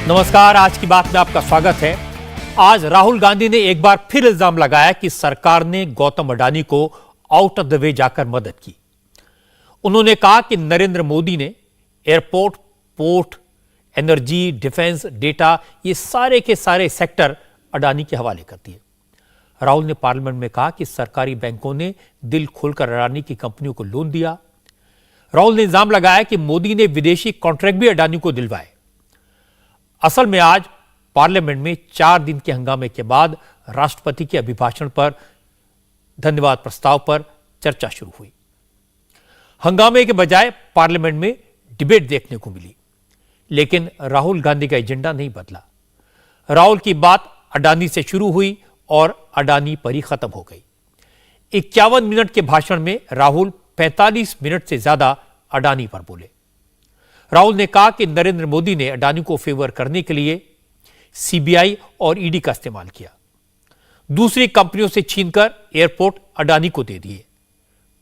नमस्कार, आज की बात में आपका स्वागत है। आज राहुल गांधी ने एक बार फिर इल्जाम लगाया कि सरकार ने गौतम अडानी को आउट ऑफ द वे जाकर मदद की। उन्होंने कहा कि नरेंद्र मोदी ने airport, port, energy, defence, data, ये सारे के सारे सेक्टर अडानी के हवाले कर दिए। राहुल ने पार्लियामेंट में कहा कि सरकारी बैंकों ने दिल खोलकर अडानी की कंपनियों को लोन दिया। राहुल ने इल्जाम लगाया कि मोदी ने विदेशी कॉन्ट्रैक्ट भी अडानी को दिलवाए। असल में आज पार्लियामेंट में 4 दिन के हंगामे के बाद राष्ट्रपति के अभिभाषण पर धन्यवाद प्रस्ताव पर चर्चा शुरू हुई। हंगामे के बजाय पार्लियामेंट में डिबेट देखने को मिली, लेकिन राहुल गांधी का एजेंडा नहीं बदला। राहुल की बात अडानी से शुरू हुई और अडानी पर ही खत्म हो गई। 51 मिनट के भाषण में राहुल 45 मिनट से ज्यादा अडानी पर बोले। राहुल ने कहा कि नरेंद्र मोदी ने अडानी को फेवर करने के लिए सीबीआई और ईडी का इस्तेमाल किया, दूसरी कंपनियों से छीनकर एयरपोर्ट अडानी को दे दिए,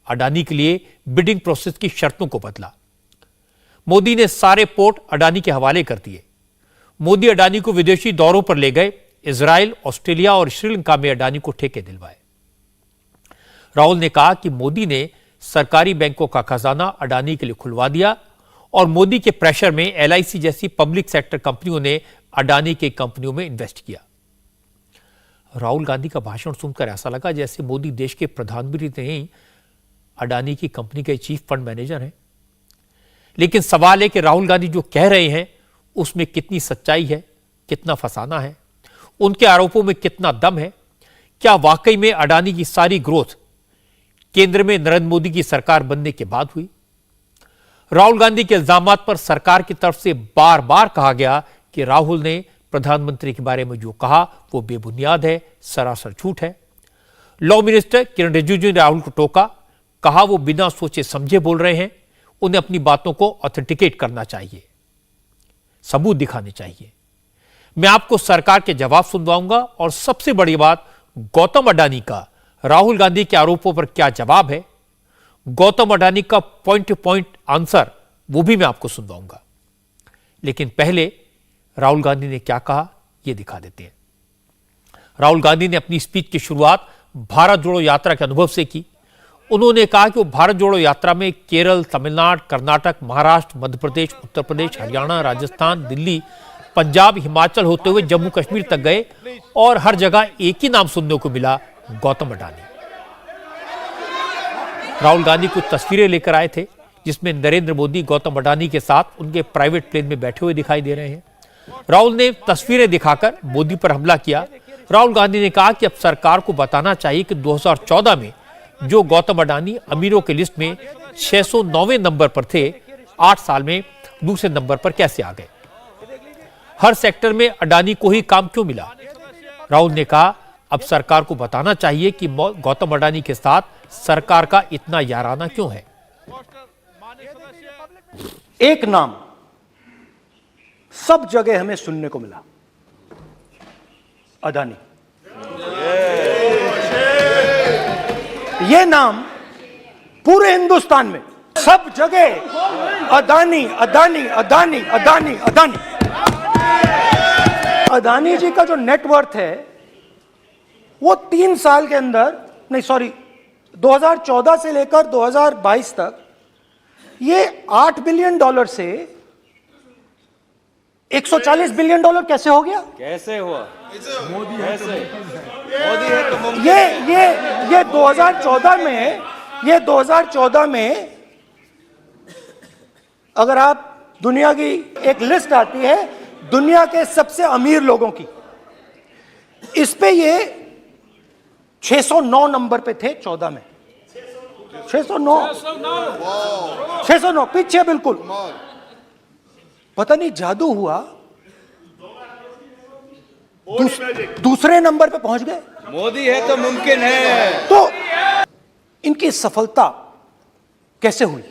अडानी के लिए बिडिंग प्रोसेस की शर्तों को बदला। मोदी ने सारे पोर्ट अडानी के हवाले कर दिए। मोदी अडानी को विदेशी दौरों पर ले गए, इजराइल, ऑस्ट्रेलिया और श्रीलंका में अडानी को ठेके दिलवाए। राहुल ने कहा कि मोदी ने सरकारी बैंकों का खजाना अडानी के लिए खुलवा दिया और मोदी के प्रेशर में एलआईसी जैसी पब्लिक सेक्टर कंपनियों ने अडानी की कंपनियों में इन्वेस्ट किया। राहुल गांधी का भाषण सुनकर ऐसा लगा जैसे मोदी देश के प्रधानमंत्री नहीं, अडानी की कंपनी के चीफ फंड मैनेजर हैं। लेकिन सवाल है कि राहुल गांधी जो कह रहे हैं उसमें कितनी सच्चाई है, कितना फसाना है, उनके आरोपों में कितना दम है। क्या वाकई में अडानी की सारी ग्रोथ केंद्र में नरेंद्र मोदी की सरकार बनने के बाद हुई? राहुल गांधी के इल्जामात पर सरकार की तरफ से बार बार कहा गया कि राहुल ने प्रधानमंत्री के बारे में जो कहा वो बेबुनियाद है, सरासर झूठ है। लॉ मिनिस्टर किरण रिजिजू ने राहुल को टोका, कहा वो बिना सोचे समझे बोल रहे हैं, उन्हें अपनी बातों को ऑथेंटिकेट करना चाहिए, सबूत दिखाने चाहिए। मैं आपको सरकार के जवाब सुनवाऊंगा और सबसे बड़ी बात, गौतम अडानी का राहुल गांधी के आरोपों पर क्या जवाब है, गौतम अडानी का पॉइंट टू पॉइंट आंसर, वो भी मैं आपको सुनवाऊंगा। लेकिन पहले राहुल गांधी ने क्या कहा यह दिखा देते हैं। राहुल गांधी ने अपनी स्पीच की शुरुआत भारत जोड़ो यात्रा के अनुभव से की। उन्होंने कहा कि वो भारत जोड़ो यात्रा में केरल, तमिलनाडु, कर्नाटक, महाराष्ट्र, मध्य प्रदेश, उत्तर प्रदेश, हरियाणा, राजस्थान, दिल्ली, पंजाब, हिमाचल होते हुए जम्मू कश्मीर तक गए और हर जगह एक ही नाम सुनने को मिला, गौतम अडानी। राहुल गांधी कुछ तस्वीरें लेकर आए थे जिसमें नरेंद्र मोदी गौतम अडानी के साथ उनके प्राइवेट प्लेन में बैठे हुए दिखाई दे रहे हैं। राहुल ने तस्वीरें दिखाकर मोदी पर हमला किया। राहुल गांधी ने कहा कि अब सरकार को बताना चाहिए कि 2014 में जो गौतम अडानी अमीरों की लिस्ट में 609वें नंबर पर थे, 8 साल में दूसरे नंबर पर कैसे आ गए। हर सेक्टर में अडानी को ही काम क्यों मिला? राहुल ने कहा अब सरकार को बताना चाहिए कि गौतम अडानी के साथ सरकार का इतना याराना क्यों है। एक नाम सब जगह हमें सुनने को मिला, अडानी। यह नाम पूरे हिंदुस्तान में सब जगह अडानी अडानी अडानी अडानी अडानी। अडानी जी का जो नेटवर्थ है वो 3 साल के अंदर, नहीं सॉरी, 2014 से लेकर 2022 तक ये $8 बिलियन से $140 बिलियन कैसे हो गया? कैसे हुआ? मोदी है तो मुमकिन। ये 2014 में अगर आप दुनिया की एक लिस्ट आती है दुनिया के सबसे अमीर लोगों की, इस पे ये 609 नंबर पे थे 14 में। 609 पीछे बिल्कुल। पता नहीं जादू हुआ, दूसरे नंबर पे पहुंच गए। मोदी है तो मुमकिन है। तो इनकी सफलता कैसे हुई?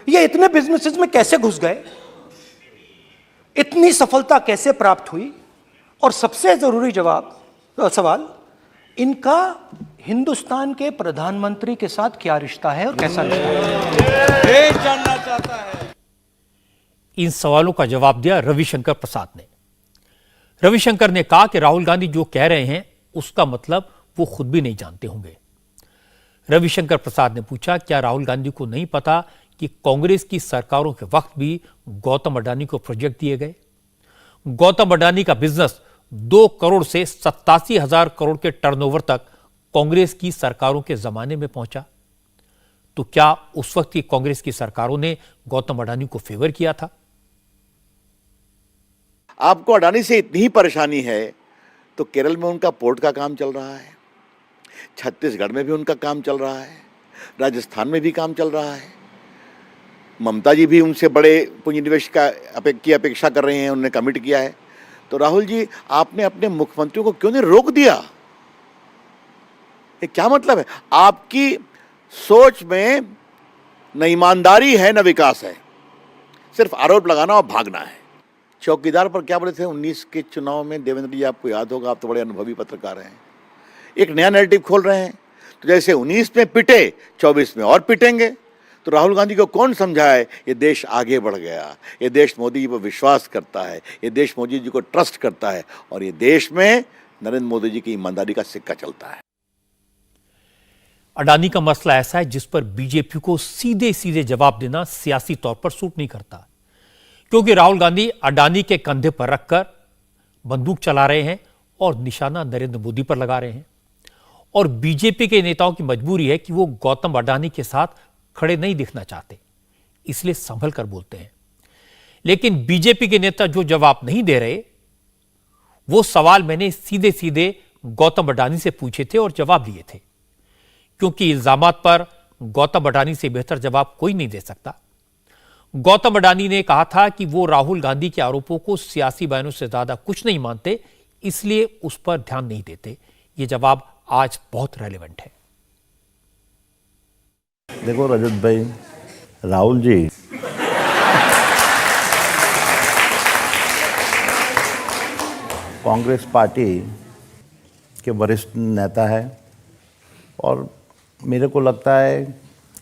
ये इतने बिजनेसेस में कैसे घुस गए? इतनी सफलता कैसे प्राप्त हुई? और सबसे जरूरी सवाल, इनका हिंदुस्तान के प्रधानमंत्री के साथ क्या रिश्ता है और कैसा रिश्ता है? देश जानना चाहता है। इन सवालों का जवाब दिया रविशंकर प्रसाद ने। रविशंकर ने कहा कि राहुल गांधी जो कह रहे हैं उसका मतलब वो खुद भी नहीं जानते होंगे। रविशंकर प्रसाद ने पूछा, क्या राहुल गांधी को नहीं पता कि कांग्रेस की सरकारों के वक्त भी गौतम अडानी को प्रोजेक्ट दिए गए? गौतम अडानी का बिजनेस 2 करोड़ से 87,000 करोड़ के टर्नओवर तक कांग्रेस की सरकारों के जमाने में पहुंचा। तो क्या उस वक्त की कांग्रेस की सरकारों ने गौतम अडानी को फेवर किया था? आपको अडानी से इतनी ही परेशानी है तो केरल में उनका पोर्ट का काम चल रहा है, छत्तीसगढ़ में भी उनका काम चल रहा है, राजस्थान में भी काम चल रहा है। ममता जी भी उनसे बड़े पूंजी निवेश की अपेक्षा कर रहे हैं, उन्होंने कमिट किया है। तो राहुल जी, आपने अपने मुख्यमंत्रियों को क्यों नहीं रोक दिया? ये क्या मतलब है? आपकी सोच में न ईमानदारी है न विकास है, सिर्फ आरोप लगाना और भागना है। चौकीदार पर क्या बोले थे 19 के चुनाव में देवेंद्र जी, आपको याद होगा, आप तो बड़े अनुभवी पत्रकार हैं। एक नया नैरेटिव खोल रहे हैं, तो जैसे 19 में पिटे 24 में और पिटेंगे। तो राहुल गांधी को कौन समझाए ये देश आगे बढ़ गया, ये देश मोदी जी पर विश्वास करता है, ये देश मोदी जी को ट्रस्ट करता है और ये देश में नरेंद्र मोदी जी की ईमानदारी का सिक्का चलता है। अडानी का मसला ऐसा है जिस पर बीजेपी को सीधे सीधे जवाब देना सियासी तौर पर सूट नहीं करता, क्योंकि राहुल गांधी अडानी के कंधे पर रखकर बंदूक चला रहे हैं और निशाना नरेंद्र मोदी पर लगा रहे हैं। और बीजेपी के नेताओं की मजबूरी है कि वो गौतम अडानी के साथ खड़े नहीं दिखना चाहते, इसलिए संभल कर बोलते हैं। लेकिन बीजेपी के नेता जो जवाब नहीं दे रहे, वो सवाल मैंने सीधे सीधे गौतम अडानी से पूछे थे और जवाब लिए थे, क्योंकि इल्जामात पर गौतम अडानी से बेहतर जवाब कोई नहीं दे सकता। गौतम अडानी ने कहा था कि वो राहुल गांधी के आरोपों को सियासी बयानों से ज्यादा कुछ नहीं मानते, इसलिए उस पर ध्यान नहीं देते। ये जवाब आज बहुत रेलेवेंट है। देखो रजत भाई, राहुल जी कांग्रेस पार्टी के वरिष्ठ नेता है और मेरे को लगता है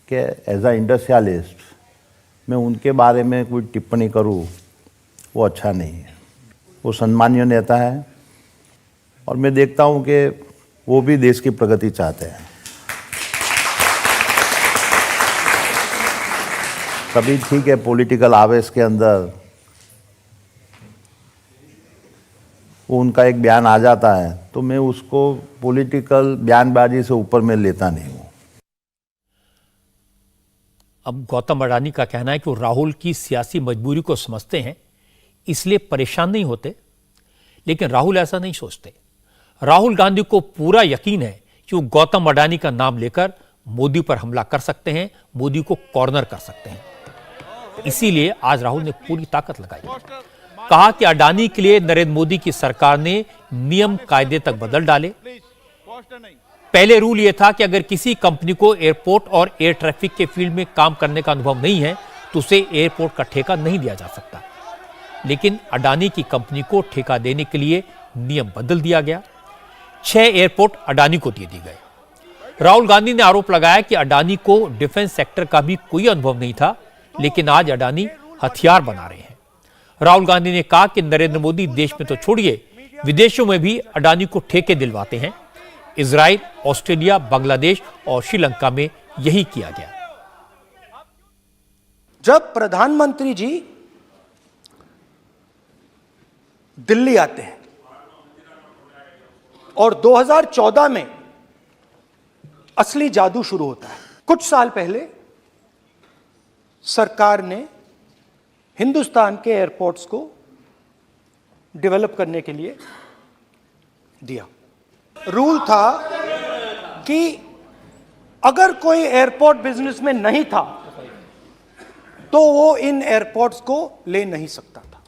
कि एज अ इंडस्ट्रियलिस्ट मैं उनके बारे में कोई टिप्पणी करूं वो अच्छा नहीं है। वो सम्मानीय नेता है और मैं देखता हूं कि वो भी देश की प्रगति चाहते हैं। कभी ठीक है, पॉलिटिकल आवेश के अंदर वो उनका एक बयान आ जाता है तो मैं उसको पॉलिटिकल बयानबाजी से ऊपर में लेता नहीं हूं। अब गौतम अडानी का कहना है कि वो राहुल की सियासी मजबूरी को समझते हैं, इसलिए परेशान नहीं होते। लेकिन राहुल ऐसा नहीं सोचते। राहुल गांधी को पूरा यकीन है कि वो गौतम अडानी का नाम लेकर मोदी पर हमला कर सकते हैं, मोदी को कॉर्नर कर सकते हैं। इसीलिए आज राहुल ने पूरी ताकत लगाई, कहा कि अडानी के लिए नरेंद्र मोदी की सरकार ने नियम कायदे तक बदल डाले। पहले रूल यह था कि अगर किसी कंपनी को एयरपोर्ट और एयर ट्रैफिक के फील्ड में काम करने का अनुभव नहीं है तो उसे एयरपोर्ट का ठेका नहीं दिया जा सकता। लेकिन अडानी की कंपनी को ठेका देने के लिए नियम बदल दिया गया। 6 एयरपोर्ट अडानी को दे दिए गए। राहुल गांधी ने आरोप लगाया कि अडानी को डिफेंस सेक्टर का भी कोई अनुभव नहीं था, लेकिन आज अडानी हथियार बना रहे हैं। राहुल गांधी ने कहा कि नरेंद्र मोदी देश में तो छोड़िए, विदेशों में भी अडानी को ठेके दिलवाते हैं। इजराइल, ऑस्ट्रेलिया, बांग्लादेश और श्रीलंका में यही किया गया। जब प्रधानमंत्री जी दिल्ली आते हैं और 2014 में असली जादू शुरू होता है। कुछ साल पहले सरकार ने हिंदुस्तान के एयरपोर्ट्स को डेवलप करने के लिए दिया। रूल था कि अगर कोई एयरपोर्ट बिजनेस में नहीं था तो वो इन एयरपोर्ट्स को ले नहीं सकता था।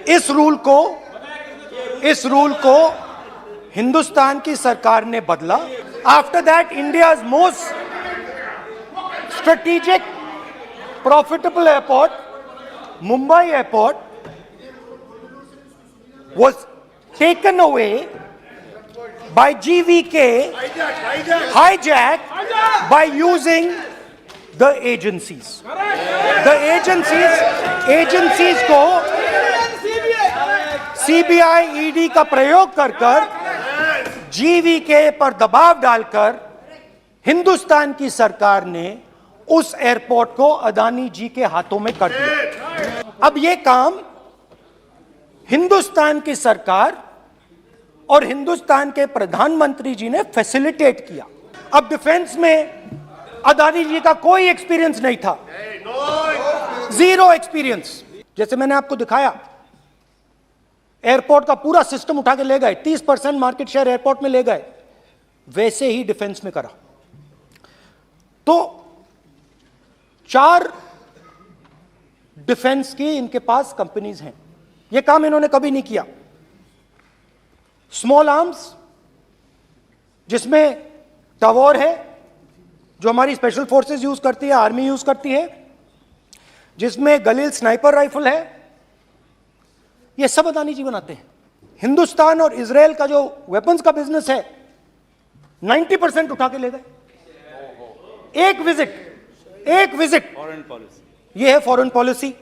इस रूल को हिंदुस्तान की सरकार ने बदला। After that India's most strategic profitable airport, Mumbai airport, was taken away by GVK, hijacked by using the agencies. The agencies को सीबीआई ईडी का प्रयोग कर जीवीके पर दबाव डालकर हिंदुस्तान की सरकार ने उस एयरपोर्ट को अदानी जी के हाथों में कर दिया। अब यह काम हिंदुस्तान की सरकार और हिंदुस्तान के प्रधानमंत्री जी ने फैसिलिटेट किया। अब डिफेंस में अदानी जी का कोई एक्सपीरियंस नहीं था, जीरो एक्सपीरियंस। जैसे मैंने आपको दिखाया, एयरपोर्ट का पूरा सिस्टम उठा के ले गए, 30% मार्केट शेयर एयरपोर्ट में ले गए, वैसे ही डिफेंस में करा। तो 4 डिफेंस की इनके पास कंपनीज हैं, यह काम इन्होंने कभी नहीं किया। स्मॉल आर्म्स, जिसमें टावर है जो हमारी स्पेशल फोर्सेस यूज करती है, आर्मी यूज करती है, जिसमें गलील स्नाइपर राइफल है, ये सब अदानी जी बनाते हैं। हिंदुस्तान और इजराइल का जो वेपन्स का बिजनेस है 90% उठा के ले गए। एक विजिट फॉरेन पॉलिसी, ये है फॉरेन पॉलिसी।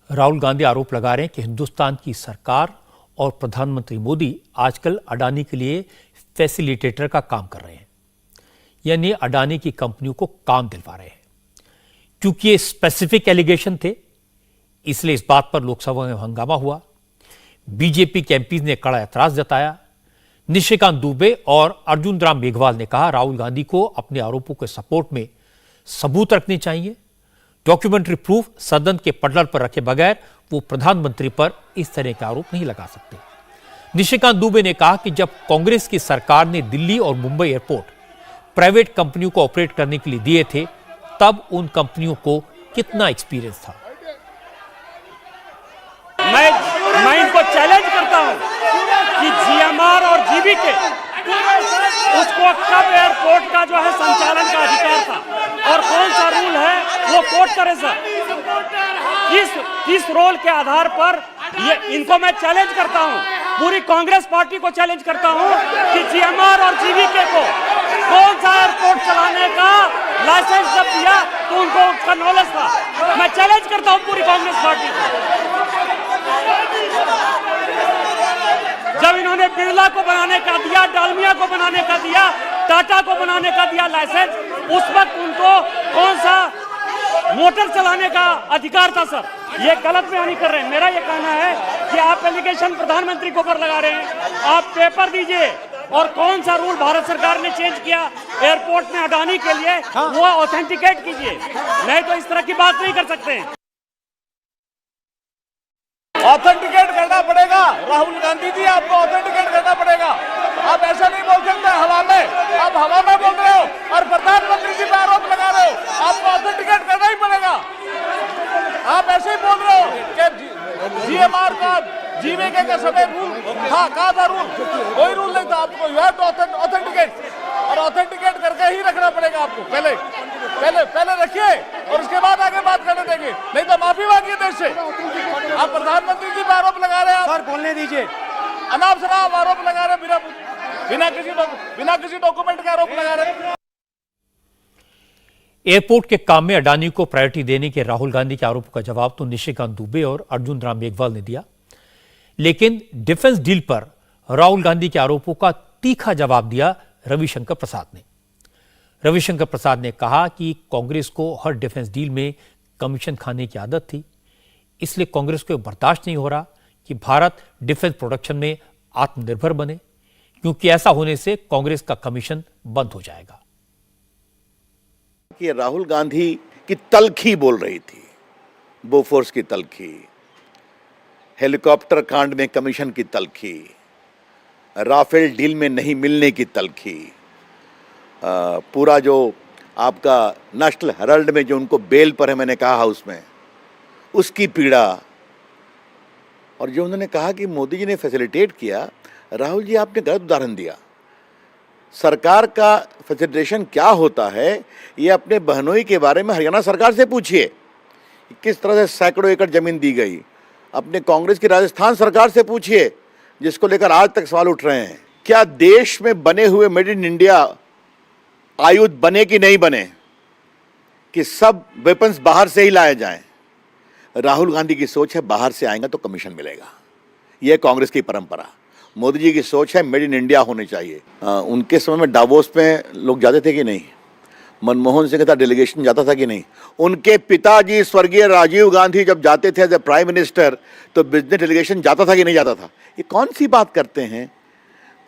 राहुल गांधी आरोप लगा रहे हैं कि हिंदुस्तान की सरकार और प्रधानमंत्री मोदी आजकल अडानी के लिए फैसिलिटेटर का काम कर रहे हैं, यानी अडानी की कंपनियों को काम दिलवा रहे हैं। क्योंकि ये स्पेसिफिक एलिगेशन थे, इसलिए इस बात पर लोकसभा में हंगामा हुआ। बीजेपी के एमपीज ने कड़ा ऐतराज जताया। निशिकांत दुबे और अर्जुन राम मेघवाल ने कहा राहुल गांधी को अपने आरोपों के सपोर्ट में सबूत रखने चाहिए। डॉक्यूमेंट्री प्रूफ सदन के पटल पर रखे बगैर वो प्रधानमंत्री पर इस तरह के आरोप नहीं लगा सकते। निशिकांत दुबे ने कहा कि जब कांग्रेस की सरकार ने दिल्ली और मुंबई एयरपोर्ट प्राइवेट कंपनियों को ऑपरेट करने के लिए दिए थे, तब उन कंपनियों को कितना एक्सपीरियंस था। मैं इनको चैलेंज करता हूं कि जीएमआर और जीवीके उसको कब एयरपोर्ट का जो है संचालन का अधिकार था और कौन सा रूल है वो कोट करे सर। किस रोल के आधार पर ये इनको मैं चैलेंज करता हूं, पूरी कांग्रेस पार्टी को चैलेंज करता हूं कि जीएमआर और जीवीके को कौन सा एयरपोर्ट चलाने का लाइसेंस जब दिया तो उनको उसका नॉलेज था। मैं चैलेंज करता हूं पूरी कांग्रेस पार्टी को। जब इन्होंने बिरला को बनाने का दिया, डालमिया को बनाने का दिया, टाटा को बनाने का दिया लाइसेंस, उस वक्त उनको कौन सा मोटर चलाने का अधिकार था सर। ये गलत बयानी कर रहे हैं। मेरा ये कहना है कि आप एलिगेशन प्रधानमंत्री के ऊपर लगा रहे हैं, आप पेपर दीजिए और कौन सा रूल भारत सरकार ने चेंज किया एयरपोर्ट में अडानी के लिए वो ऑथेंटिकेट कीजिए, नहीं तो इस तरह की बात नहीं कर सकते हैं। ऑथेंटिकेट करना पड़ेगा राहुल गांधी जी, आपको ऑथेंटिकेट करना पड़ेगा। आप ऐसा नहीं बोल सकते हवा में, आप हवा में बोल रहे हो और प्रधानमंत्री जी पे आरोप लगा रहे हो। आपको ऑथेंटिकेट करना ही पड़ेगा। आप ऐसे ही बोल रहे हो कि जीएमआर का जीवीके के समय रूल था, कहा था रूल, कोई रूल नहीं था। आपको यू हैव टू ऑथेंटिकेट और ऑथेंटिकेट करके ही रखना पड़ेगा आपको। पहले रखिए और उसके बाद आगे बात करने देंगे, नहीं तो माफी मांगिए देश से। आप प्रधानमंत्री जी पर आरोप लगा रहे हैं, सर बोलने दीजिए। अनाप शनाप आरोप लगा रहे हैं, बिना किसी डॉक्यूमेंट के आरोप लगा रहे हैं। एयरपोर्ट के काम में अडानी को प्रायोरिटी देने के राहुल गांधी के आरोपों का जवाब तो निशिकांत दुबे और अर्जुन राम मेघवाल ने दिया, लेकिन डिफेंस डील पर राहुल गांधी के आरोपों का तीखा जवाब दिया रविशंकर प्रसाद ने। रविशंकर प्रसाद ने कहा कि कांग्रेस को हर डिफेंस डील में कमीशन खाने की आदत थी, इसलिए कांग्रेस को बर्दाश्त नहीं हो रहा कि भारत डिफेंस प्रोडक्शन में आत्मनिर्भर बने, क्योंकि ऐसा होने से कांग्रेस का कमीशन बंद हो जाएगा। कि राहुल गांधी की तलखी बोल रही थी, बोफोर्स की तलखी, हेलीकॉप्टर कांड में कमीशन की तलखी, राफेल डील में नहीं मिलने की तलखी, पूरा जो आपका नेशनल हेराल्ड में जो उनको बेल पर है, मैंने कहा हाउस में, उसकी पीड़ा, और जो उन्होंने कहा कि मोदी जी ने फैसिलिटेट किया। राहुल जी, आपने गलत उदाहरण दिया। सरकार का फैसिलिटेशन क्या होता है ये अपने बहनोई के बारे में हरियाणा सरकार से पूछिए, किस तरह से सैकड़ों एकड़ जमीन दी गई। अपने कांग्रेस की राजस्थान सरकार से पूछिए, जिसको लेकर आज तक सवाल उठ रहे हैं। क्या देश में बने हुए मेड इन इंडिया आयुध बने कि नहीं बने? कि सब वेपन्स बाहर से ही लाए जाएं। राहुल गांधी की सोच है बाहर से आएगा तो कमीशन मिलेगा, यह कांग्रेस की परंपरा। मोदी जी की सोच है मेड इन इंडिया होनी चाहिए। उनके समय में डावोस पे लोग जाते थे कि नहीं? मनमोहन सिंह का डेलीगेशन जाता था कि नहीं? उनके पिताजी स्वर्गीय राजीव गांधी जब जाते थे एज ए प्राइम मिनिस्टर तो बिजनेस डेलीगेशन जाता था कि नहीं जाता था? ये कौन सी बात करते हैं?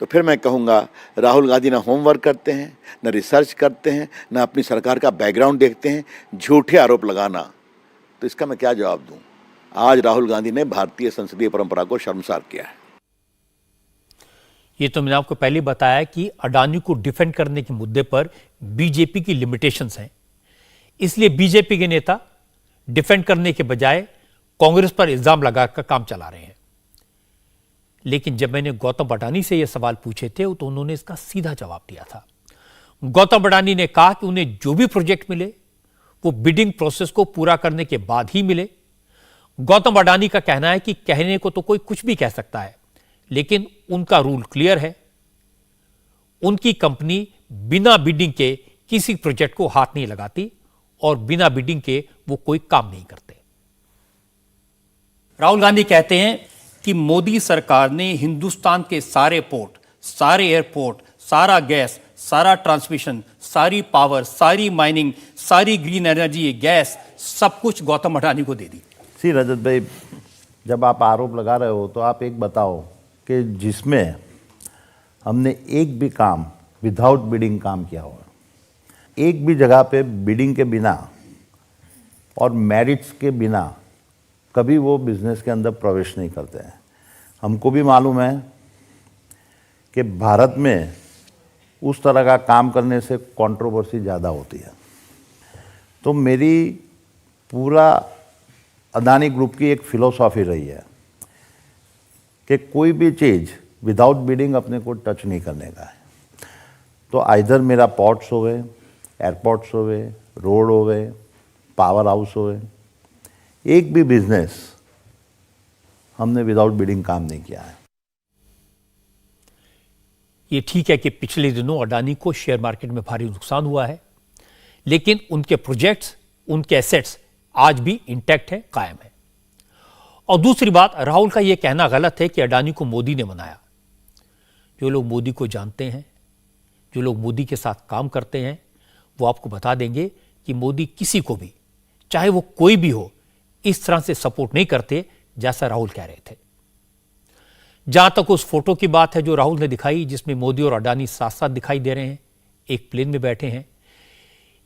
तो फिर मैं कहूँगा राहुल गांधी ना होमवर्क करते हैं, ना रिसर्च करते हैं, ना अपनी सरकार का बैकग्राउंड देखते हैं, झूठे आरोप लगाना। तो इसका मैं क्या जवाब दूं? आज राहुल गांधी ने भारतीय संसदीय परंपरा को शर्मसार किया है। ये तो मैंने आपको पहले बताया कि अडानी को डिफेंड करने के मुद्दे पर बीजेपी की लिमिटेशंस हैं, इसलिए बीजेपी के नेता डिफेंड करने के बजाय कांग्रेस पर इल्जाम लगाकर काम चला रहे हैं। लेकिन जब मैंने गौतम अडानी से यह सवाल पूछे थे तो उन्होंने इसका सीधा जवाब दिया था। गौतम अडानी ने कहा कि उन्हें जो भी प्रोजेक्ट मिले वो बिडिंग प्रोसेस को पूरा करने के बाद ही मिले। गौतम अडानी का कहना है कि कहने को तो कोई कुछ भी कह सकता है, लेकिन उनका रूल क्लियर है, उनकी कंपनी बिना बिडिंग के किसी प्रोजेक्ट को हाथ नहीं लगाती और बिना बिडिंग के वो कोई काम नहीं करते। राहुल गांधी कहते हैं कि मोदी सरकार ने हिंदुस्तान के सारे पोर्ट, सारे एयरपोर्ट, सारा गैस, सारा ट्रांसमिशन, सारी पावर, सारी माइनिंग, सारी ग्रीन एनर्जी, गैस, सब कुछ गौतम अडानी को दे दी। सी रजत भाई, जब आप आरोप लगा रहे हो तो आप एक बताओ कि जिसमें हमने एक भी काम विदाउट बिडिंग काम किया हुआ, एक भी जगह पे बिडिंग के बिना और मेरिट्स के बिना कभी वो बिजनेस के अंदर प्रवेश नहीं करते हैं। हमको भी मालूम है कि भारत में उस तरह का काम करने से कंट्रोवर्सी ज़्यादा होती है। तो मेरी पूरा अडानी ग्रुप की एक फिलॉसफी रही है कि कोई भी चीज़ विदाउट बिडिंग अपने को टच नहीं करने का है। तो आइधर मेरा पोर्ट्स हो गए, एयरपोर्ट्स हो गए, रोड हो गए, पावर हाउस हो गए, एक भी बिजनेस हमने विदाउट बिडिंग काम नहीं किया है। ये ठीक है कि पिछले दिनों अडानी को शेयर मार्केट में भारी नुकसान हुआ है, लेकिन उनके प्रोजेक्ट्स, उनके एसेट्स आज भी इंटैक्ट है, कायम है। और दूसरी बात, राहुल का यह कहना गलत है कि अडानी को मोदी ने बनाया। जो लोग मोदी को जानते हैं, जो लोग मोदी के साथ काम करते हैं, वो आपको बता देंगे कि मोदी किसी को भी, चाहे वो कोई भी हो, इस तरह से सपोर्ट नहीं करते जैसा राहुल कह रहे थे। जहां तक उस फोटो की बात है जो राहुल ने दिखाई, जिसमें मोदी और अडानी साथ साथ दिखाई दे रहे हैं, एक प्लेन में बैठे हैं,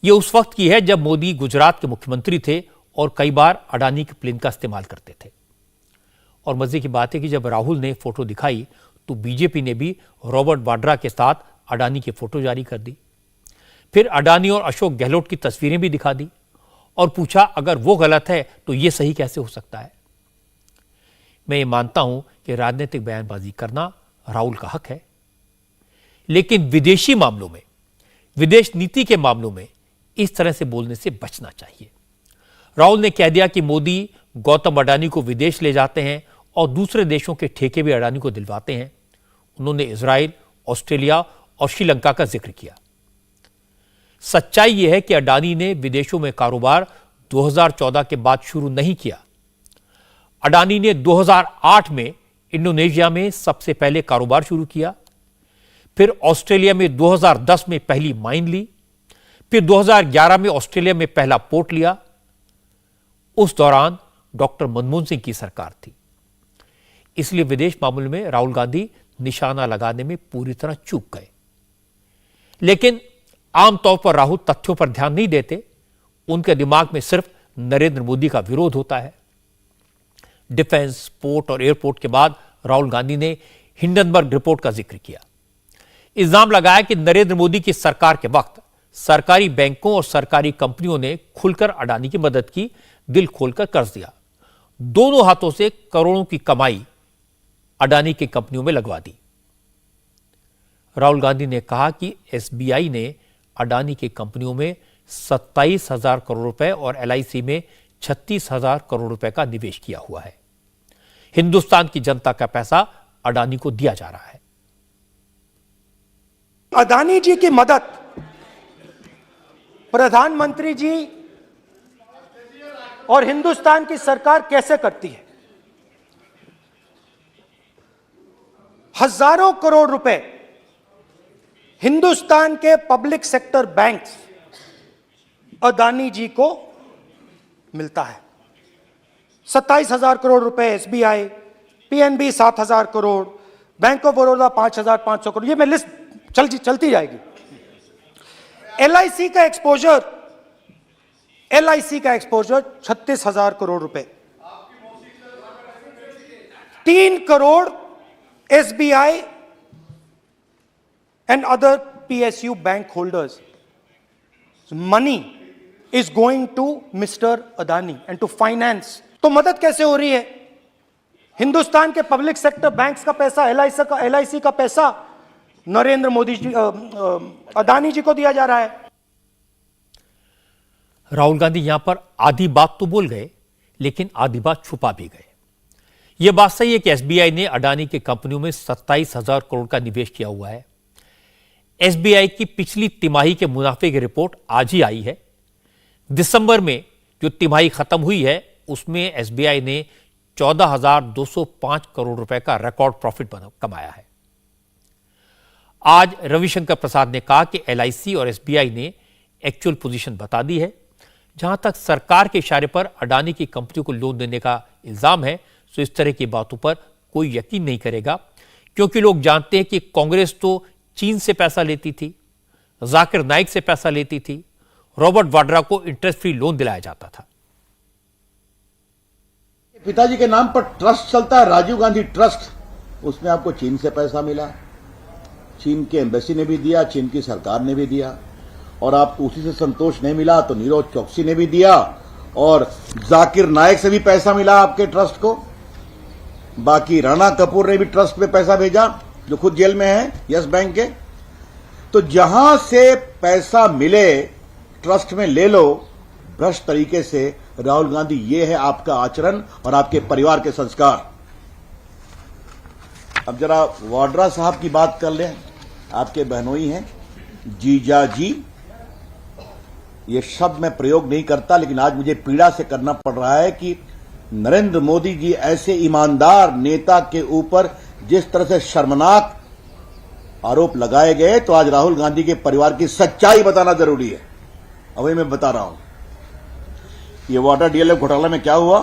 यह उस वक्त की है जब मोदी गुजरात के मुख्यमंत्री थे और कई बार अडानी के प्लेन का इस्तेमाल करते थे। और मजे की बात है कि जब राहुल ने फोटो दिखाई तो बीजेपी ने भी रॉबर्ट वाड्रा के साथ अडानी की फोटो जारी कर दी। फिर अडानी और अशोक गहलोत की तस्वीरें भी दिखा दी और पूछा अगर वो गलत है तो ये सही कैसे हो सकता है। मैं ये मानता हूं कि राजनीतिक बयानबाजी करना राहुल का हक है, लेकिन विदेशी मामलों में, विदेश नीति के मामलों में इस तरह से बोलने से बचना चाहिए। राहुल ने कह दिया कि मोदी गौतम अडानी को विदेश ले जाते हैं और दूसरे देशों के ठेके भी अडानी को दिलवाते हैं। उन्होंने इजराइल, ऑस्ट्रेलिया और श्रीलंका का जिक्र किया। सच्चाई यह है कि अडानी ने विदेशों में कारोबार 2014 के बाद शुरू नहीं किया। अडानी ने 2008 में इंडोनेशिया में सबसे पहले कारोबार शुरू किया, फिर ऑस्ट्रेलिया में 2010 में पहली माइन ली, फिर 2011 में ऑस्ट्रेलिया में पहला पोर्ट लिया। उस दौरान डॉक्टर मनमोहन सिंह की सरकार थी, इसलिए विदेश मामले में राहुल गांधी निशाना लगाने में पूरी तरह चूक गए। लेकिन आमतौर पर राहुल तथ्यों पर ध्यान नहीं देते, उनके दिमाग में सिर्फ नरेंद्र मोदी का विरोध होता है। डिफेंस, पोर्ट और एयरपोर्ट के बाद राहुल गांधी ने हिंडनबर्ग रिपोर्ट का जिक्र किया। इल्जाम लगाया कि नरेंद्र मोदी की सरकार के वक्त सरकारी बैंकों और सरकारी कंपनियों ने खुलकर अडानी की मदद की, दिल खोलकर कर्ज दिया, दोनों हाथों से करोड़ों की कमाई अडानी की कंपनियों में लगवा दी। राहुल गांधी ने कहा कि एसबीआई ने अडानी की कंपनियों में 27,000 करोड़ रुपए और एलआईसी में 36,000 करोड़ रुपए का निवेश किया हुआ है। हिंदुस्तान की जनता का पैसा अडानी को दिया जा रहा है। अडानी जी की मदद प्रधानमंत्री जी और हिंदुस्तान की सरकार कैसे करती है। हजारों करोड़ रुपए हिंदुस्तान के पब्लिक सेक्टर बैंक्स अदानी जी को मिलता है। 27,000 करोड़ रुपए SBI, PNB 7,000 crore, bank of Baroda 5,500 crore, ये मैं लिस्ट चलती जाएगी। एलआईसी का एक्सपोजर 36,000 करोड़ रुपए, 3 crore SBI and other PSU bank holders. Money is going to Mr. Adani and to finance. तो मदद कैसे हो रही है? हिंदुस्तान के पब्लिक सेक्टर बैंक्स का पैसा, एलआईसी का पैसा नरेंद्र मोदी जी, अदानी जी को दिया जा रहा है। राहुल गांधी यहां पर आधी बात तो बोल गए, लेकिन आधी बात छुपा भी गए। यह बात सही है कि एसबीआई ने अडानी की कंपनियों में 27,000 करोड़ का निवेश किया हुआ है। एसबीआई की पिछली तिमाही के मुनाफे की रिपोर्ट आज ही आई है। दिसंबर में जो तिमाही खत्म हुई है उसमें एसबीआई ने 14,205 करोड़ रुपए का रिकॉर्ड प्रॉफिट कमाया है। आज रविशंकर प्रसाद ने कहा कि एलआईसी और एसबीआई ने एक्चुअल पोजीशन बता दी है। जहां तक सरकार के इशारे पर अडानी की कंपनी को लोन देने का इल्जाम है, तो इस तरह की बातों पर कोई यकीन नहीं करेगा, क्योंकि लोग जानते हैं कि कांग्रेस तो चीन से पैसा लेती थी, जाकिर नाइक से पैसा लेती थी, रॉबर्ट वाड्रा को इंटरेस्ट फ्री लोन दिलाया जाता था। पिताजी के नाम पर ट्रस्ट चलता है, राजीव गांधी ट्रस्ट, उसमें आपको चीन से पैसा मिला, चीन के एम्बेसी ने भी दिया, चीन की सरकार ने भी दिया, और आपको उसी से संतोष नहीं मिला तो नीरज चौकसी ने भी दिया, और जाकिर नाइक से भी पैसा मिला आपके ट्रस्ट को। बाकी राणा कपूर ने भी ट्रस्ट में पैसा भेजा, जो खुद जेल में है यस बैंक के। तो जहां से पैसा मिले ट्रस्ट में ले लो भ्रष्ट तरीके से। राहुल गांधी, ये है आपका आचरण और आपके परिवार के संस्कार। अब जरा वाड्रा साहब की बात कर लें, आपके बहनोई हैं, जीजा जी। ये शब्द मैं प्रयोग नहीं करता, लेकिन आज मुझे पीड़ा से करना पड़ रहा है कि नरेंद्र मोदी जी ऐसे ईमानदार नेता के ऊपर जिस तरह से शर्मनाक आरोप लगाए गए, तो आज राहुल गांधी के परिवार की सच्चाई बताना जरूरी है। अभी मैं बता रहा हूं ये वाटर डीएलएफ घोटाला में क्या हुआ,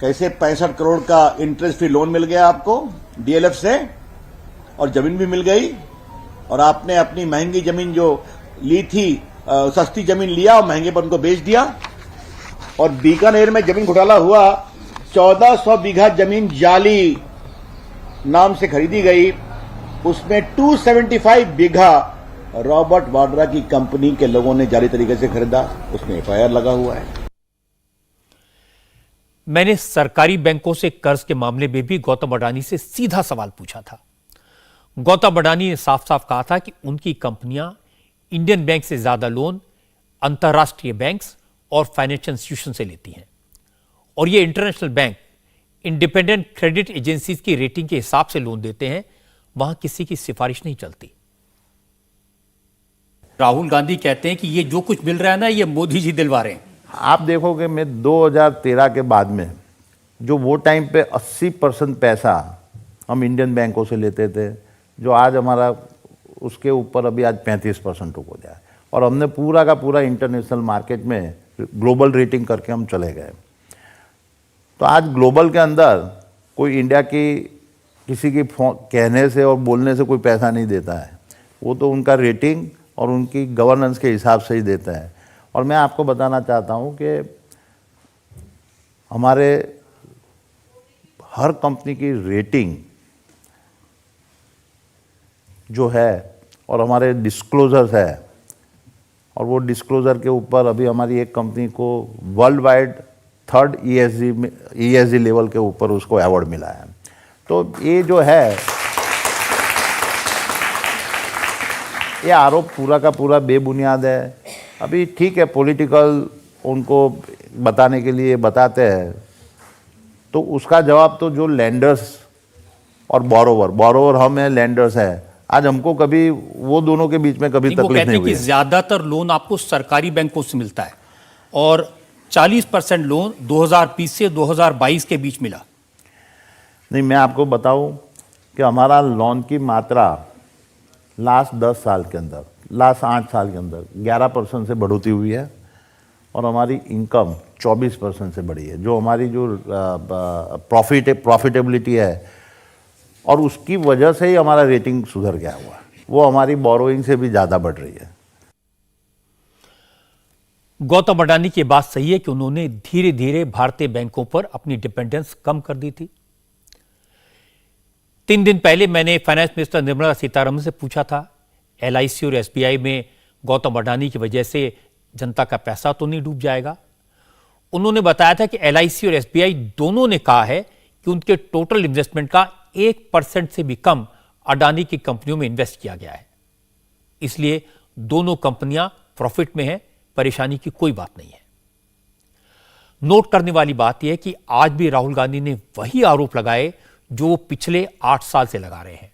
कैसे 65 करोड़ का इंटरेस्ट फ्री लोन मिल गया आपको डीएलएफ से, और जमीन भी मिल गई, और आपने अपनी महंगी जमीन जो ली थी, सस्ती जमीन लिया और महंगे पर उनको बेच दिया। और बीकानेर में जमीन घोटाला हुआ, 1400 बीघा जमीन जाली नाम से खरीदी गई, उसमें 275 बीघा रॉबर्ट वाड्रा की कंपनी के लोगों ने जाली तरीके से खरीदा, उसमें एफआईआर लगा हुआ है। मैंने सरकारी बैंकों से कर्ज के मामले में भी गौतम अडानी से सीधा सवाल पूछा था। गौतम अडानी ने साफ साफ कहा था कि उनकी कंपनियां इंडियन बैंक से ज्यादा लोन अंतर्राष्ट्रीय बैंक्स और फाइनेंशियल इंस्टीट्यूशन से लेती हैं, और ये international bank independent credit agencies की रेटिंग के हिसाब से लोन देते हैं, वहां किसी की सिफारिश नहीं चलती। राहुल गांधी कहते हैं कि ये जो कुछ मिल रहा है ना, ये मोदी जी दिलवा रहे हैं। आप देखोगे, मैं 2013 के बाद में जो वो टाइम पे 80% पैसा हम इंडियन बैंकों से लेते थे, जो आज हमारा उसके ऊपर अभी आज 35% हो गया है, और हमने पूरा का पूरा इंटरनेशनल मार्केट में ग्लोबल रेटिंग करके हम चले गए। तो आज ग्लोबल के अंदर कोई इंडिया की किसी की कहने से और बोलने से कोई पैसा नहीं देता है, वो तो उनका रेटिंग और उनकी गवर्नेंस के हिसाब से ही देता है। और मैं आपको बताना चाहता हूँ कि हमारे हर कंपनी की रेटिंग जो है और हमारे डिस्क्लोजर्स है, और वो डिस्क्लोजर के ऊपर अभी हमारी एक कंपनी को world wide 3rd ESG level के ऊपर उसको अवार्ड मिला है। तो ये जो है, ये आरोप पूरा का पूरा बेबुनियाद है। अभी ठीक है, पॉलिटिकल उनको बताने के लिए बताते हैं, तो उसका जवाब तो जो लैंडर्स और बोरोवर हम हैं, लैंडर्स है, आज हमको कभी वो दोनों के बीच में कभी तकलीफ नहीं हुई। ज्यादातर लोन आपको सरकारी बैंकों से मिलता है, और 40% लोन 2020 से 2022 के बीच मिला। नहीं, मैं आपको बताऊं कि हमारा लोन की मात्रा लास्ट 10 साल के अंदर, लास्ट 8 साल के अंदर 11% से बढ़ोतरी हुई है और हमारी इनकम 24% से बढ़ी है। जो हमारी जो प्रॉफिटेबिलिटी है और उसकी वजह से ही हमारा रेटिंग सुधर गया हुआ है, वो हमारी बोरोइंग से भी ज़्यादा बढ़ रही है। गौतम अडानी की बात सही है कि उन्होंने धीरे धीरे भारतीय बैंकों पर अपनी डिपेंडेंस कम कर दी थी। 3 दिन पहले मैंने फाइनेंस मिनिस्टर निर्मला सीतारमण से पूछा था, LIC और SBI में गौतम अडानी की वजह से जनता का पैसा तो नहीं डूब जाएगा। उन्होंने बताया था कि LIC और SBI दोनों ने कहा है कि उनके टोटल इन्वेस्टमेंट का 1% से भी कम अडानी की कंपनियों में इन्वेस्ट किया गया है, इसलिए दोनों कंपनियां प्रॉफिट में हैं, परेशानी की कोई बात नहीं है। नोट करने वाली बात यह है कि आज भी राहुल गांधी ने वही आरोप लगाए जो वो पिछले 8 साल से लगा रहे हैं,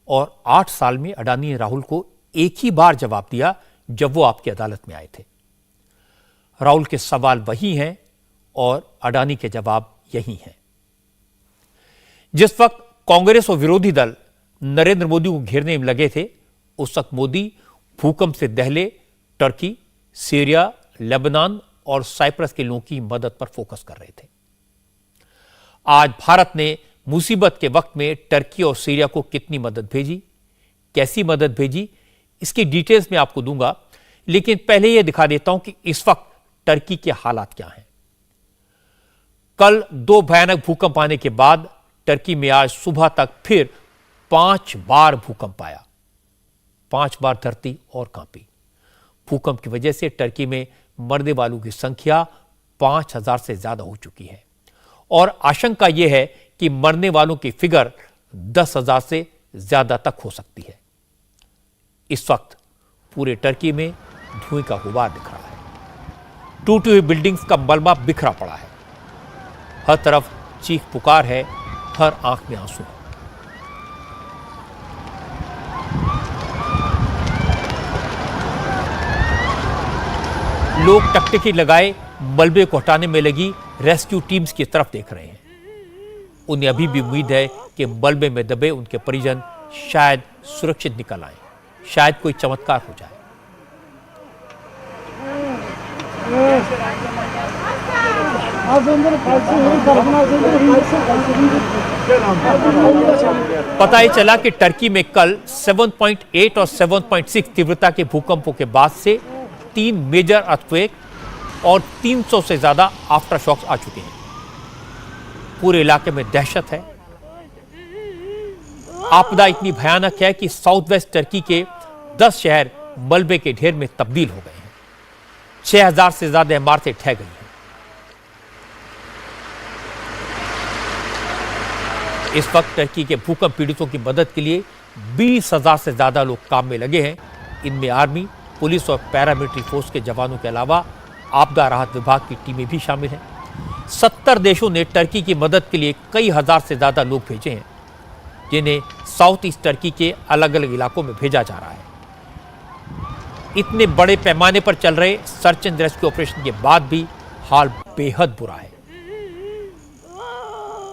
और 8 साल में अडानी ने राहुल को एक ही बार जवाब दिया जब वो आपकी अदालत में आए थे। राहुल के सवाल वही हैं और अडानी के जवाब यही हैं। जिस वक्त कांग्रेस और विरोधी दल नरेंद्र मोदी को घेरने में लगे थे, उस वक्त मोदी भूकंप से दहले टर्की, सीरिया, लेबनान और साइप्रस के लोगों की मदद पर फोकस कर रहे थे। आज भारत ने मुसीबत के वक्त में टर्की और सीरिया को कितनी मदद भेजी, कैसी मदद भेजी, इसकी डिटेल्स मैं आपको दूंगा, लेकिन पहले यह दिखा देता हूं कि इस वक्त टर्की के हालात क्या हैं। कल 2 भयानक भूकंप आने के बाद टर्की में आज सुबह तक फिर 5 बार भूकंप आया। 5 बार धरती और कांपी। भूकंप की वजह से टर्की में मरने वालों की संख्या 5000 से ज्यादा हो चुकी है और आशंका यह है कि मरने वालों की फिगर 10,000 से ज्यादा तक हो सकती है। इस वक्त पूरे टर्की में धुएं का गुबार दिख रहा है। टूटी हुई बिल्डिंग्स का मलबा बिखरा पड़ा है। हर तरफ चीख पुकार है, हर आंख में आंसू है। लोग टकटकी लगाए मलबे को हटाने में लगी रेस्क्यू टीम्स की तरफ देख रहे हैं। उन्हें अभी भी उम्मीद है कि मलबे में दबे उनके परिजन शायद सुरक्षित निकल आए, शायद कोई चमत्कार हो जाए। पता ही चला कि टर्की में कल 7.8 और 7.6 तीव्रता के भूकंपों के बाद से 3 मेजर अर्थक्वेक और 300 से ज्यादा आफ्टर शॉक्स आ चुके हैं। पूरे इलाके में दहशत है। आपदा इतनी भयानक है कि साउथ वेस्ट टर्की के 10 शहर मलबे के ढेर में तब्दील हो गए हैं। 6000 से ज्यादा इमारतें ढह गई हैं। इस वक्त टर्की के भूकंप पीड़ितों की मदद के लिए 20,000 से ज्यादा लोग काम में लगे हैं। इनमें आर्मी, पुलिस और पैरामिलिट्री फोर्स के जवानों के अलावा आपदा राहत विभाग की टीमें भी शामिल हैं। 70 देशों ने टर्की की मदद के लिए कई हजार से ज्यादा लोग भेजे हैं, जिन्हें साउथ ईस्ट टर्की के अलग अलग इलाकों में भेजा जा रहा है। इतने बड़े पैमाने पर चल रहे सर्च एंड रेस्क्यू ऑपरेशन के बाद भी हाल बेहद बुरा है।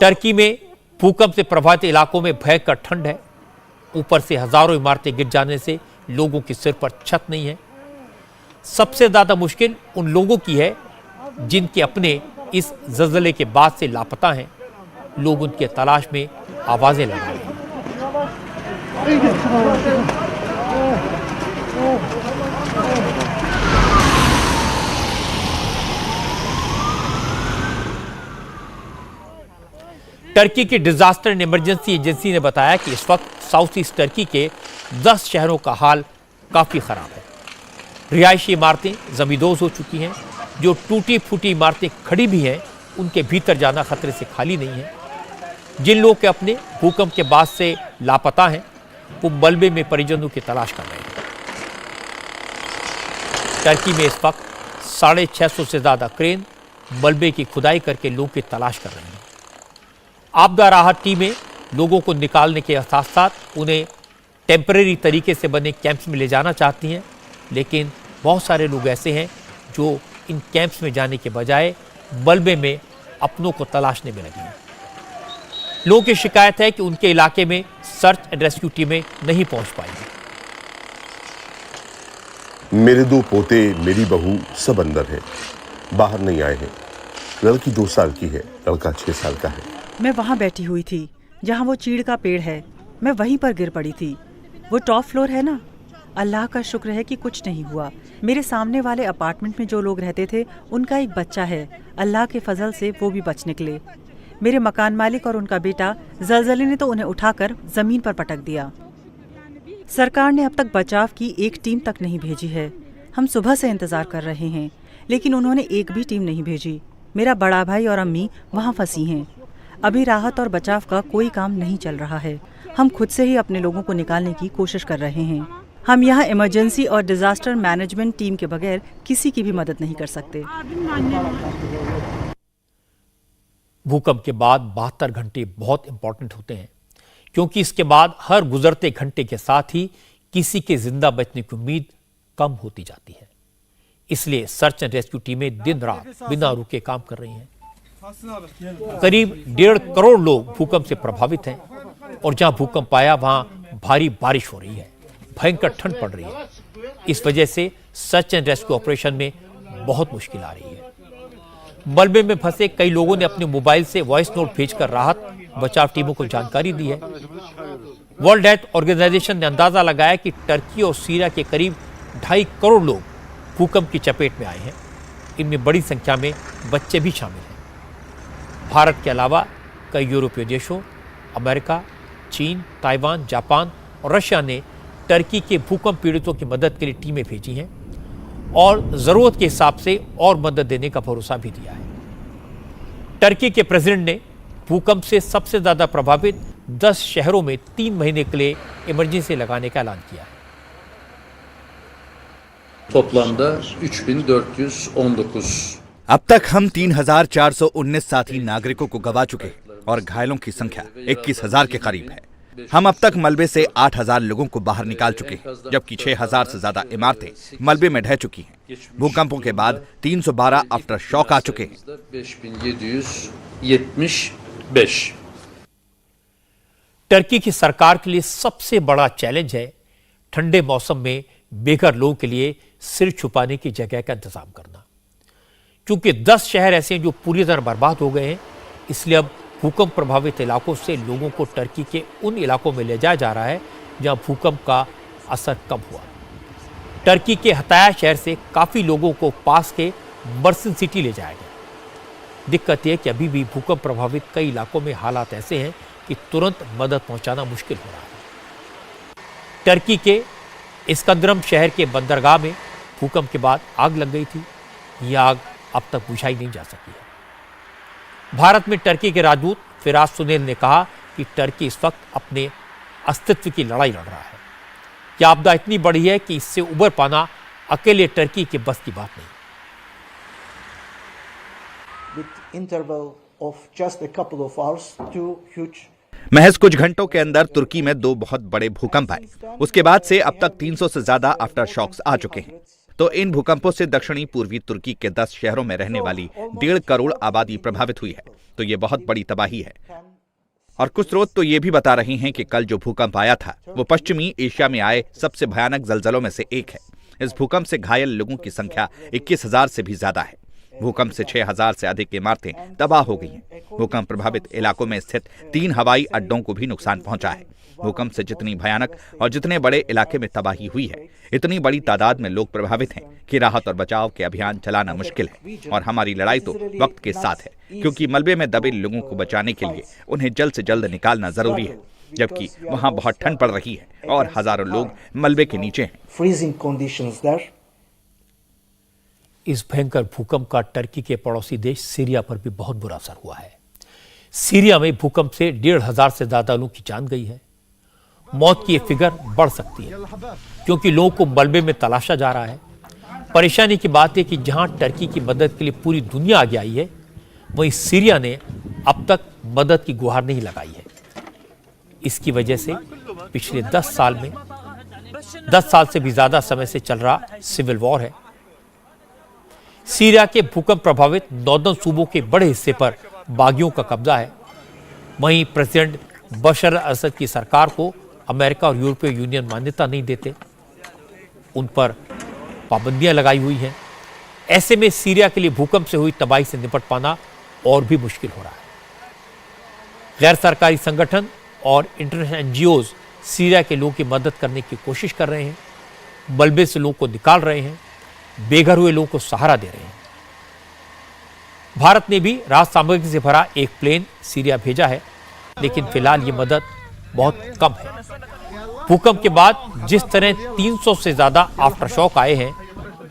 टर्की में भूकंप से प्रभावित इलाकों में भयंकर ठंड है। ऊपर से हजारों इमारतें गिर जाने से लोगों के सिर पर छत नहीं है। सबसे ज्यादा मुश्किल उन लोगों की है जिनके अपने इस ज़लज़ले के बाद से लापता हैं। लोग उनकी तलाश में आवाजें लगा रहे हैं। टर्की की डिजास्टर एंड इमरजेंसी एजेंसी ने बताया कि इस वक्त साउथ ईस्ट टर्की के 10 शहरों का हाल काफी खराब है। रिहायशी इमारतें जमींदोज हो चुकी हैं। जो टूटी फूटी इमारतें खड़ी भी हैं, उनके भीतर जाना खतरे से खाली नहीं है। जिन लोग के अपने भूकंप के बाद से लापता हैं, वो मलबे में परिजनों की तलाश कर रहे हैं। टर्की में इस वक्त 650 से ज्यादा क्रेन मलबे की खुदाई करके लोगों की तलाश कर रही हैं। आपदा राहत टीमें लोगों को निकालने के साथ साथ उन्हें टेम्परेरी तरीके से बने कैंप्स में ले जाना चाहती हैं, लेकिन बहुत सारे लोग ऐसे हैं जो इन कैंप्स में जाने के बजाय मलबे में अपनों को तलाशने में लगी हैं। लोगों की शिकायत है कि उनके इलाके में सर्च एंड रेस्क्यू टीमें नहीं पहुंच पाई हैं। मेरे 2 पोते, मेरी बहू सब अंदर है, बाहर नहीं आए हैं। लड़की 2 साल की है, लड़का 6 साल का है। मैं वहाँ बैठी हुई थी जहाँ वो चीड़ का पेड़ है, मैं वहीं पर गिर पड़ी थी। वो टॉप फ्लोर है ना, अल्लाह का शुक्र है कि कुछ नहीं हुआ। मेरे सामने वाले अपार्टमेंट में जो लोग रहते थे उनका एक बच्चा है, अल्लाह के फजल से वो भी बच निकले। मेरे मकान मालिक और उनका बेटा जलजले ने तो उन्हें उठाकर जमीन पर पटक दिया। सरकार ने अब तक बचाव की एक टीम तक नहीं भेजी है। हम सुबह से इंतजार कर रहे हैं, लेकिन उन्होंने एक भी टीम नहीं भेजी। मेरा बड़ा भाई और अम्मी वहाँ फंसी हैं। अभी राहत और बचाव का कोई काम नहीं चल रहा है। हम खुद से ही अपने लोगों को निकालने की कोशिश कर रहे हैं। हम यहाँ इमरजेंसी और डिजास्टर मैनेजमेंट टीम के बगैर किसी की भी मदद नहीं कर सकते। भूकंप के बाद 72 घंटे बहुत इंपॉर्टेंट होते हैं, क्योंकि इसके बाद हर गुजरते घंटे के साथ ही किसी के जिंदा बचने की उम्मीद कम होती जाती है। इसलिए सर्च एंड रेस्क्यू टीमें दिन रात बिना रुके काम कर रही हैं। करीब 1.5 करोड़ लोग भूकंप से प्रभावित हैं और जहां भूकंप आया वहां भारी बारिश हो रही है, भयंकर ठंड पड़ रही है। इस वजह से सर्च एंड रेस्क्यू ऑपरेशन में बहुत मुश्किल आ रही है। मलबे में फंसे कई लोगों ने अपने मोबाइल से वॉइस नोट भेजकर राहत बचाव टीमों को जानकारी दी है। वर्ल्ड हेल्थ ऑर्गेनाइजेशन ने अंदाजा लगाया कि टर्की और सीरिया के करीब 2.5 करोड़ लोग भूकंप की चपेट में आए हैं। इनमें बड़ी संख्या में बच्चे भी शामिल हैं। भारत के अलावा कई यूरोपीय देशों, अमेरिका, चीन, ताइवान, जापान और रशिया ने टर्की के भूकंप पीड़ितों की मदद के लिए टीमें भेजी हैं और जरूरत के हिसाब से और मदद देने का भरोसा भी दिया है। टर्की के प्रेसिडेंट ने भूकंप से सबसे ज्यादा प्रभावित 10 शहरों में 3 महीने के लिए इमरजेंसी लगाने का ऐलान किया है। Toplamda 3419। अब तक हम 3419 साथी नागरिकों को गवा चुके हैं और घायलों की संख्या 21,000 के करीब है। हम अब तक मलबे से 8,000 लोगों को बाहर निकाल चुके हैं, जबकि 6,000 से ज्यादा इमारतें मलबे में ढह चुकी हैं। भूकंपों के बाद 312 आफ्टर शॉक आ चुके हैं। 5775। टर्की की सरकार के लिए सबसे बड़ा चैलेंज है ठंडे मौसम में बेघर लोगों के लिए सिर छुपाने की जगह का इंतजाम करना। क्योंकि 10 शहर ऐसे हैं जो पूरी तरह बर्बाद हो गए हैं, इसलिए अब भूकंप प्रभावित इलाकों से लोगों को टर्की के उन इलाकों में ले जाया जा रहा है जहां भूकंप का असर कम हुआ। टर्की के हताया शहर से काफी लोगों को पास के मर्सिन सिटी ले जाया गया। दिक्कत यह कि अभी भी भूकंप प्रभावित कई इलाकों में हालात ऐसे हैं कि तुरंत मदद पहुंचाना मुश्किल हो रहा है। टर्की के इस्कंदरम शहर के बंदरगाह में भूकंप के बाद आग लग गई थी। यह आग अब तक बुझाई नहीं जा सकी है। भारत में टर्की के राजदूत फिराज सुनील ने कहा कि टर्की इस वक्त अपने अस्तित्व की लड़ाई लड़ रहा है। यह आपदा इतनी बड़ी है कि इससे उबर पाना अकेले टर्की के बस की बात नहीं। महज कुछ घंटों के अंदर तुर्की में 2 बहुत बड़े भूकंप आए। उसके बाद से अब तक 300 से ज्यादा आफ्टर शॉक्स आ चुके हैं। तो इन भूकंपों से दक्षिणी पूर्वी तुर्की के 10 शहरों में रहने वाली 1.5 करोड़ आबादी प्रभावित हुई है। तो ये बहुत बड़ी तबाही है। और कुछ स्रोत तो ये भी बता रहे हैं कि कल जो भूकंप आया था वो पश्चिमी एशिया में आए सबसे भयानक जलजलों में से एक है। इस भूकंप से घायल लोगों की संख्या 21,000 से भी ज्यादा है। भूकंप से 6,000 से अधिक इमारतें तबाह हो गई हैं। भूकंप प्रभावित इलाकों में स्थित 3 हवाई अड्डों को भी नुकसान पहुंचा है। भूकंप से जितनी भयानक और जितने बड़े इलाके में तबाही हुई है, इतनी बड़ी तादाद में लोग प्रभावित हैं कि राहत और बचाव के अभियान चलाना मुश्किल है। और हमारी लड़ाई तो वक्त के साथ है, क्योंकि मलबे में दबे लोगों को बचाने के लिए उन्हें जल्द से जल्द निकालना जरूरी है, जबकि वहां बहुत ठंड पड़ रही है और हजारों लोग मलबे के नीचे हैं। इस भयंकर भूकंप का टर्की के पड़ोसी देश सीरिया पर भी बहुत बुरा असर हुआ है। सीरिया में भूकंप से 1,500 से ज्यादा लोगों की जान गई है। मौत की ये फिगर बढ़ सकती है, क्योंकि लोगों को मलबे में तलाशा जा रहा है। परेशानी की बात है कि जहां टर्की की मदद के लिए पूरी दुनिया आगे आई है, वहीं सीरिया ने अब तक मदद की गुहार नहीं लगाई है। इसकी वजह से पिछले 10 साल से भी ज्यादा समय से चल रहा सिविल वॉर है। सीरिया के भूकंप प्रभावित नॉर्दर्न सूबों के बड़े हिस्से पर बागियों का कब्जा है। वहीं प्रेसिडेंट बशर असद की सरकार को अमेरिका और यूरोपीय यूनियन मान्यता नहीं देते, उन पर पाबंदियां लगाई हुई हैं। ऐसे में सीरिया के लिए भूकंप से हुई तबाही से निपट पाना और भी मुश्किल हो रहा है। गैर सरकारी संगठन और इंटरनेशनल एनजीओज सीरिया के लोगों की मदद करने की कोशिश कर रहे हैं, मलबे से लोगों को निकाल रहे हैं, बेघर हुए लोगों को सहारा दे रहे हैं। भारत ने भी राहत सामग्री से भरा एक प्लेन सीरिया भेजा है, लेकिन फिलहाल ये मदद बहुत कम है। भूकंप के बाद जिस तरह 300 से ज्यादा आफ्टर शॉक आए हैं,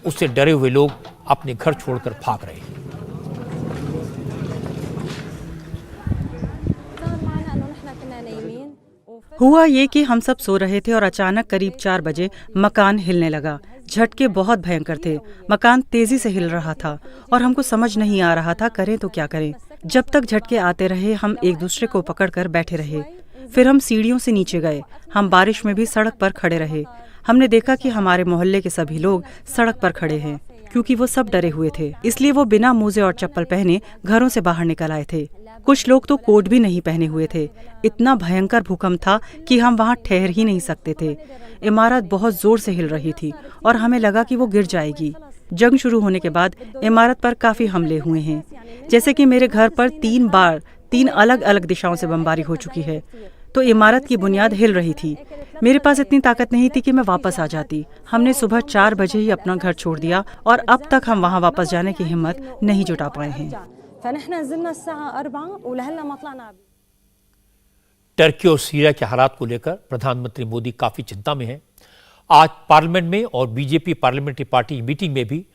उससे डरे हुए लोग अपने घर छोड़कर भाग रहे हैं। हुआ ये कि हम सब सो रहे थे और अचानक करीब 4 बजे मकान हिलने लगा। झटके बहुत भयंकर थे, मकान तेजी से हिल रहा था और हमको समझ नहीं आ रहा था करें तो क्या करें। जब तक झटके आते रहे हम एक दूसरे को पकड़कर बैठे रहे। फिर हम सीढ़ियों से नीचे गए। हम बारिश में भी सड़क पर खड़े रहे। हमने देखा कि हमारे मोहल्ले के सभी लोग सड़क पर खड़े हैं, क्योंकि वो सब डरे हुए थे। इसलिए वो बिना मोजे और चप्पल पहने घरों से बाहर निकल आए थे। कुछ लोग तो कोट भी नहीं पहने हुए थे। इतना भयंकर भूकंप था कि हम वहाँ ठहर ही नहीं सकते थे। इमारत बहुत जोर से हिल रही थी और हमें लगा कि वो गिर जाएगी। जंग शुरू होने के बाद इमारत पर काफी हमले हुए हैं। जैसे कि मेरे घर पर 3 बार 3 अलग अलग दिशाओं से बमबारी हो चुकी है, तो इमारत की बुनियाद हिल रही थी। मेरे पास इतनी ताकत नहीं थी कि मैं वापस आ जाती। हमने सुबह 4 बजे ही अपना घर छोड़ दिया और अब तक हम वहाँ वापस जाने की हिम्मत नहीं जुटा पाए हैं। टर्की और सीरिया के हालात को लेकर प्रधानमंत्री मोदी काफी चिंता में हैं। आज पार्लियामेंट में और बीजेपी पार्लियामेंट्री पार्टी मीटिंग में भी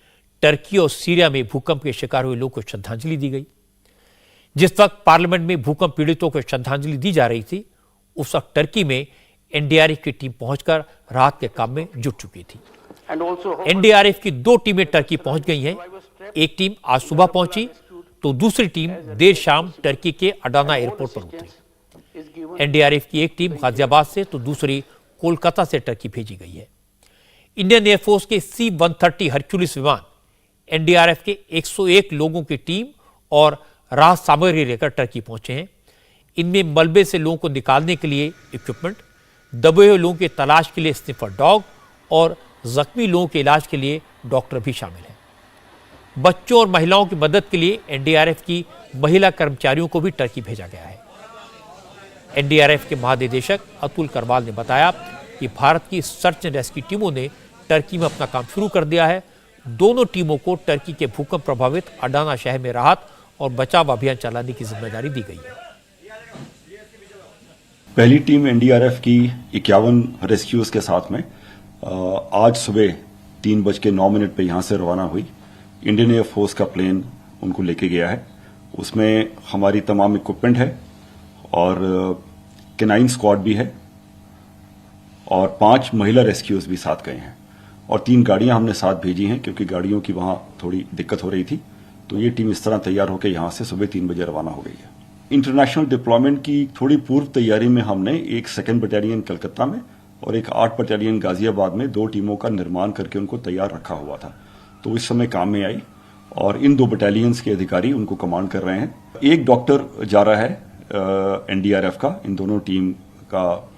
टर्की और सीरिया में भूकंप के शिकार हुए लोगों को श्रद्धांजलि दी गई। जिस वक्त पार्लियामेंट में भूकंप पीड़ितों को श्रद्धांजलि दी जा रही थी, उस वक्त टर्की में एनडीआरएफ की टीम पहुंचकर राहत के काम में जुट चुकी थी। एनडीआरएफ की 2 टीमें टर्की पहुंच गई हैं। एक टीम आज सुबह पहुंची तो दूसरी टीम देर शाम टर्की के अडाना एयरपोर्ट पर उतरी। एनडीआरएफ की एक टीम गाजियाबाद से तो दूसरी कोलकाता से टर्की भेजी गई है। इंडियन एयरफोर्स के C-130 हरक्यूलिस विमान एनडीआरएफ के 101 लोगों की टीम और राहत सामग्री लेकर टर्की पहुंचे हैं। इनमें मलबे से लोगों को निकालने के लिए इक्विपमेंट, दबे हुए लोगों की तलाश के लिए स्निफर डॉग और जख्मी लोगों के इलाज के लिए डॉक्टर भी शामिल हैं। बच्चों और महिलाओं की मदद के लिए एनडीआरएफ की महिला कर्मचारियों को भी टर्की भेजा गया है। एनडीआरएफ के महानिदेशक अतुल करवाल ने बताया कि भारत की सर्च एंड रेस्क्यू टीमों ने टर्की में अपना काम शुरू कर दिया है। दोनों टीमों को टर्की के भूकंप प्रभावित अडाना शहर में राहत और बचाव अभियान चलाने की जिम्मेदारी दी गई है। पहली टीम एनडीआरएफ की 51 रेस्क्यूज के साथ में आज सुबह 3:09 पर यहां से रवाना हुई। इंडियन एयरफोर्स का प्लेन उनको लेके गया है। उसमें हमारी तमाम इक्विपमेंट है और केनाइन स्क्वाड भी है और 5 महिला रेस्क्यूज भी साथ गए हैं और 3 गाड़ियां हमने साथ भेजी हैं, क्योंकि गाड़ियों की वहां थोड़ी दिक्कत हो रही थी। तो ये टीम इस तरह तैयार होकर यहां से सुबह 3 बजे रवाना हो गई है। इंटरनेशनल डिप्लॉयमेंट की थोड़ी पूर्व तैयारी में हमने एक 2nd बटालियन कलकत्ता में और एक 8 बटालियन गाजियाबाद में 2 टीमों का निर्माण करके उनको तैयार रखा हुआ था। तो इस समय काम में आई और इन 2 बटालियंस के अधिकारी उनको कमांड कर रहे हैं। एक डॉक्टर जा रहा है एनडीआरएफ का इन दोनों टीम का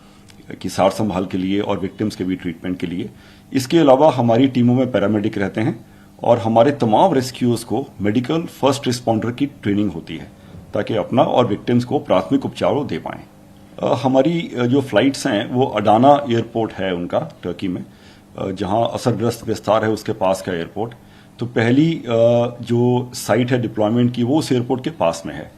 की सार संभाल के लिए और विक्टिम्स के भी ट्रीटमेंट के लिए। इसके अलावा हमारी टीमों में पैरामेडिक रहते हैं और हमारे तमाम रेस्क्यूज को मेडिकल फर्स्ट रिस्पॉन्डर की ट्रेनिंग होती है, ताकि अपना और विक्टिम्स को प्राथमिक उपचार दे पाएं। हमारी जो फ्लाइट्स हैं वो अडाना एयरपोर्ट है उनका, टर्की में, जहां असरग्रस्त विस्तार है उसके पास का एयरपोर्ट। तो पहली जो साइट है डिप्लॉयमेंट की वो उस एयरपोर्ट के पास में है।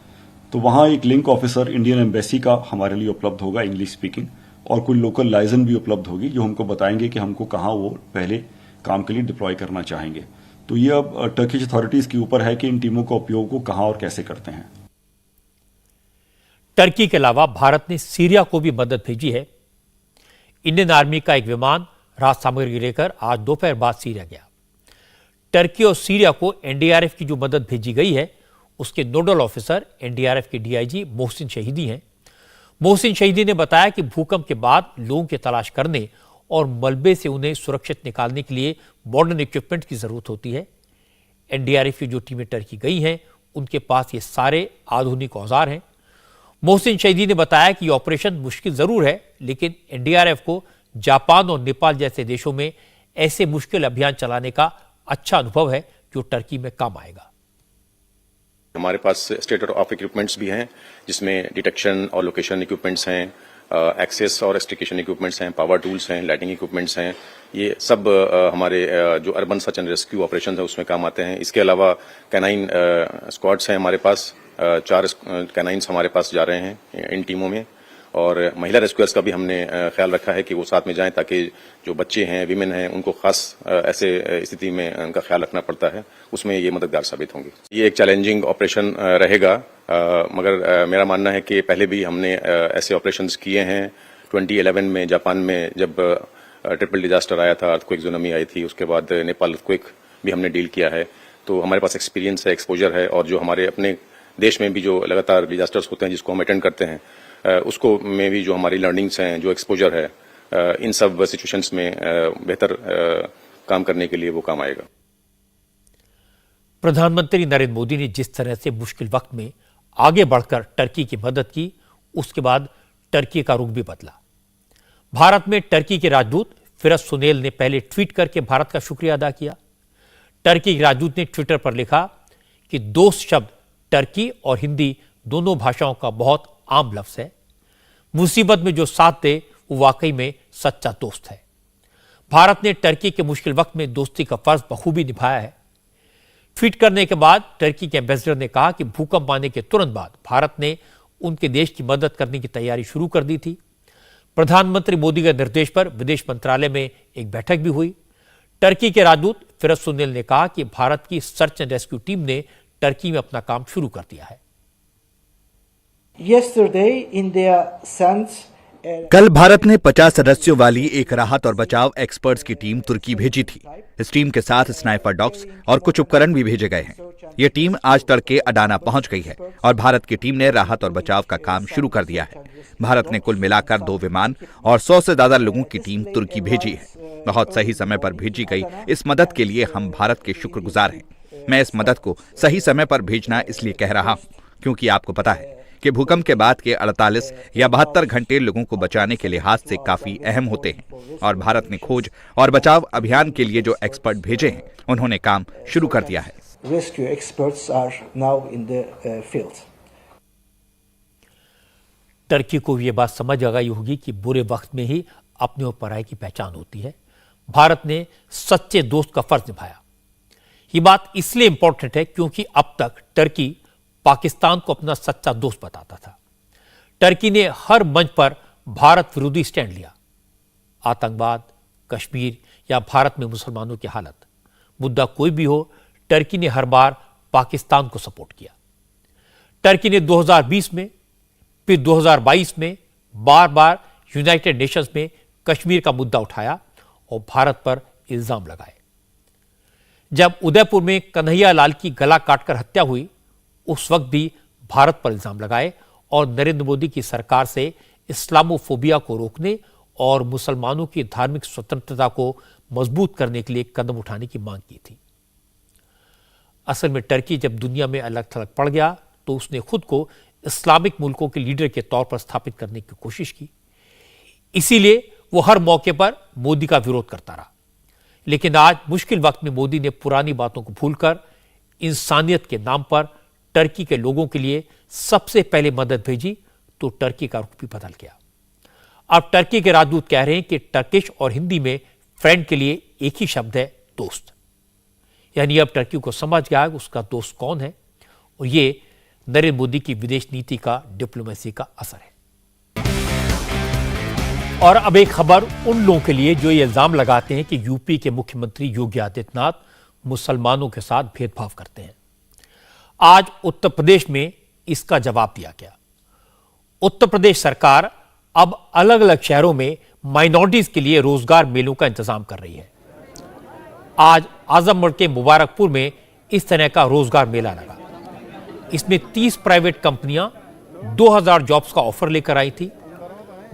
तो वहाँ एक लिंक ऑफिसर इंडियन एम्बेसी का हमारे लिए उपलब्ध होगा, इंग्लिश स्पीकिंग, और कोई लोकल लाइजन भी उपलब्ध होगी जो हमको बताएंगे कि हमको कहाँ वो पहले काम के लिए डिप्लॉय करना चाहेंगे। तो ये अब टर्किश अथॉरिटीज के ऊपर है कि इन टीमों का उपयोग को कहाँ और कैसे करते हैं। टर्की के अलावा भारत ने सीरिया को भी मदद भेजी है। इंडियन आर्मी का एक विमान राहत सामग्री लेकर आज दोपहर बाद सीरिया गया। टर्की और सीरिया को एनडीआरएफ की जो मदद भेजी गई है उसके नोडल ऑफिसर एनडीआरएफ के डीआईजी मोहसिन शहीदी हैं। मोहसिन शहीदी ने बताया कि भूकंप के बाद लोगों की तलाश करने और मलबे से उन्हें सुरक्षित निकालने के लिए मॉडर्न इक्विपमेंट की जरूरत होती है। एनडीआरएफ की जो टीमें टर्की गई हैं उनके पास ये सारे आधुनिक औजार हैं। मोहसिन शहीदी ने बताया कि ये ऑपरेशन मुश्किल जरूर है, लेकिन एनडीआरएफ को जापान और नेपाल जैसे देशों में ऐसे मुश्किल अभियान चलाने का अच्छा अनुभव है जो टर्की में काम आएगा। हमारे पास स्टेट ऑफ इक्विपमेंट्स भी हैं, जिसमें डिटेक्शन और लोकेशन इक्विपमेंट्स हैं, एक्सेस और एक्सट्रिकेशन इक्विपमेंट्स हैं, पावर टूल्स हैं, लाइटिंग इक्विपमेंट्स हैं। ये सब हमारे जो urban search and rescue operation है उसमें काम आते हैं। इसके अलावा कैनाइन स्क्वाड्स हैं हमारे पास, 4 कैनाइन्स हमारे पास जा रहे हैं इन टीमों में, और महिला रेस्क्यूअर्स का भी हमने ख्याल रखा है कि वो साथ में जाएं, ताकि जो बच्चे हैं, विमेन हैं, उनको खास ऐसे स्थिति में उनका ख्याल रखना पड़ता है, उसमें ये मददगार साबित होंगे। ये एक चैलेंजिंग ऑपरेशन रहेगा, मगर मेरा मानना है कि पहले भी हमने ऐसे ऑपरेशंस किए हैं। 2011 में जापान में जब ट्रिपल डिजास्टर आया था, अर्थक्वेक सुनामी आई थी, उसके बाद नेपाल अर्थक्वेक भी हमने डील किया है। तो हमारे पास एक्सपीरियंस है, एक्सपोजर है, और जो हमारे अपने देश में भी जो लगातार डिजास्टर्स होते हैं जिसको हम अटेंड करते हैं, उसको में भी जो हमारी लर्निंग्स हैं, जो एक्सपोजर है, इन सब सिचुएशंस में बेहतर काम करने के लिए वो काम आएगा। प्रधानमंत्री नरेंद्र मोदी ने जिस तरह से मुश्किल वक्त में आगे बढ़कर टर्की की मदद की, उसके बाद टर्की का रुख भी बदला। भारत में टर्की के राजदूत फिरस सुनेल ने पहले ट्वीट करके भारत का शुक्रिया अदा किया। टर्की के राजदूत ने ट्विटर पर लिखा कि दोस्त शब्द टर्की और हिंदी दोनों भाषाओं का बहुत आम लफ्ज है। मुसीबत में जो साथ दे वो वाकई में सच्चा दोस्त है। भारत ने टर्की के मुश्किल वक्त में दोस्ती का फर्ज बखूबी निभाया है। ट्वीट करने के बाद टर्की के एम्बेसडर ने कहा कि भूकंप आने के तुरंत बाद भारत ने उनके देश की मदद करने की तैयारी शुरू कर दी थी। प्रधानमंत्री मोदी के निर्देश पर विदेश मंत्रालय में एक बैठक भी हुई। टर्की के राजदूत फिरस सुनेल ने कहा कि भारत की सर्च एंड रेस्क्यू टीम ने टर्की में अपना काम शुरू कर दिया है। कल भारत ने 50 सदस्यों वाली एक राहत और बचाव एक्सपर्ट्स की टीम तुर्की भेजी थी। इस टीम के साथ स्नाइपर डॉग्स और कुछ उपकरण भी भेजे गए हैं। ये टीम आज तड़के अडाना पहुंच गई है और भारत की टीम ने राहत और बचाव का काम शुरू कर दिया है। भारत ने कुल मिलाकर 2 विमान और 100 से ज्यादा लोगों की टीम तुर्की भेजी है। बहुत सही समय पर भेजी गई इस मदद के लिए हम भारत के शुक्रगुजार हैं। मैं इस मदद को सही समय पर भेजना इसलिए कह रहा हूं क्योंकि आपको पता है कि भूकंप के बाद के 48 या 72 घंटे लोगों को बचाने के लिहाज से काफी अहम होते हैं, और भारत ने खोज और बचाव अभियान के लिए जो एक्सपर्ट भेजे हैं उन्होंने काम शुरू कर दिया है। Rescue experts are now in the field. Turkey को यह बात समझ आ गई होगी कि बुरे वक्त में ही अपने और पराये की पहचान होती है। भारत ने सच्चे दोस्त का फर्ज निभाया। ये बात इसलिए इंपॉर्टेंट है क्योंकि अब तक टर्की पाकिस्तान को अपना सच्चा दोस्त बताता था। टर्की ने हर मंच पर भारत विरोधी स्टैंड लिया। आतंकवाद, कश्मीर या भारत में मुसलमानों की हालत, मुद्दा कोई भी हो, टर्की ने हर बार पाकिस्तान को सपोर्ट किया। टर्की ने 2020 में, फिर 2022 में बार बार यूनाइटेड नेशंस में कश्मीर का मुद्दा उठाया और भारत पर इल्जाम लगाए। जब उदयपुर में कन्हैया लाल की गला काटकर हत्या हुई, उस वक्त भी भारत पर इल्जाम लगाए और नरेंद्र मोदी की सरकार से इस्लामोफोबिया को रोकने और मुसलमानों की धार्मिक स्वतंत्रता को मजबूत करने के लिए कदम उठाने की मांग की थी। असल में टर्की जब दुनिया में अलग थलग पड़ गया तो उसने खुद को इस्लामिक मुल्कों के लीडर के तौर पर स्थापित करने की कोशिश की। इसीलिए वो हर मौके पर मोदी का विरोध करता रहा। लेकिन आज मुश्किल वक्त में मोदी ने पुरानी बातों को भूलकर इंसानियत के नाम पर टर्की के लोगों के लिए सबसे पहले मदद भेजी तो टर्की का रुख भी बदल गया। अब टर्की के राजदूत कह रहे हैं कि टर्किश और हिंदी में फ्रेंड के लिए एक ही शब्द है, दोस्त। यानी अब टर्की को समझ गया कि उसका दोस्त कौन है, और ये नरेंद्र मोदी की विदेश नीति का, डिप्लोमेसी का असर है। और अब एक खबर उन लोगों के लिए जो ये इल्जाम लगाते हैं कि यूपी के मुख्यमंत्री योगी आदित्यनाथ मुसलमानों के साथ भेदभाव करते हैं। आज उत्तर प्रदेश में इसका जवाब दिया गया। उत्तर प्रदेश सरकार अब अलग अलग शहरों में माइनॉरिटीज के लिए रोजगार मेलों का इंतजाम कर रही है। आज आजमगढ़ के मुबारकपुर में इस तरह का रोजगार मेला लगा। इसमें 30 प्राइवेट कंपनियां 2000 जॉब्स का ऑफर लेकर आई थी।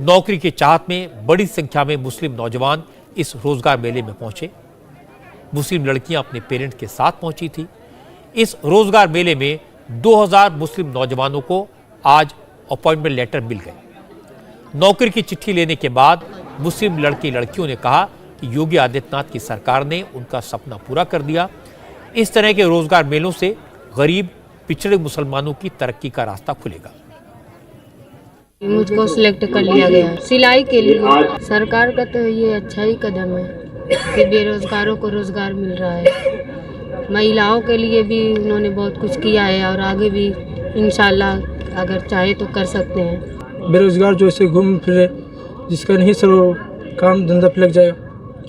नौकरी की चाहत में बड़ी संख्या में मुस्लिम नौजवान इस रोजगार मेले में पहुंचे। मुस्लिम लड़कियां अपने पेरेंट्स के साथ पहुंची थी, इस रोजगार मेले में 2000 मुस्लिम नौजवानों को आज अपॉइंटमेंट लेटर मिल गए। नौकरी की चिट्ठी लेने के बाद मुस्लिम लड़के लड़कियों ने कहा कि योगी आदित्यनाथ की सरकार ने उनका सपना पूरा कर दिया। इस तरह के रोजगार मेलों से गरीब पिछड़े मुसलमानों की तरक्की का रास्ता खुलेगा। मुझको सिलेक्ट कर लिया गया सिलाई के लिए। सरकार का तो ये अच्छा ही कदम है कि बेरोजगारों को रोजगार मिल रहा है। महिलाओं के लिए भी उन्होंने बहुत कुछ किया है और आगे भी इंशाल्लाह अगर चाहे तो कर सकते हैं। बेरोजगार जो ऐसे घूम फिरे, जिसका नहीं सर वो काम धंधा पे लग जाएगा,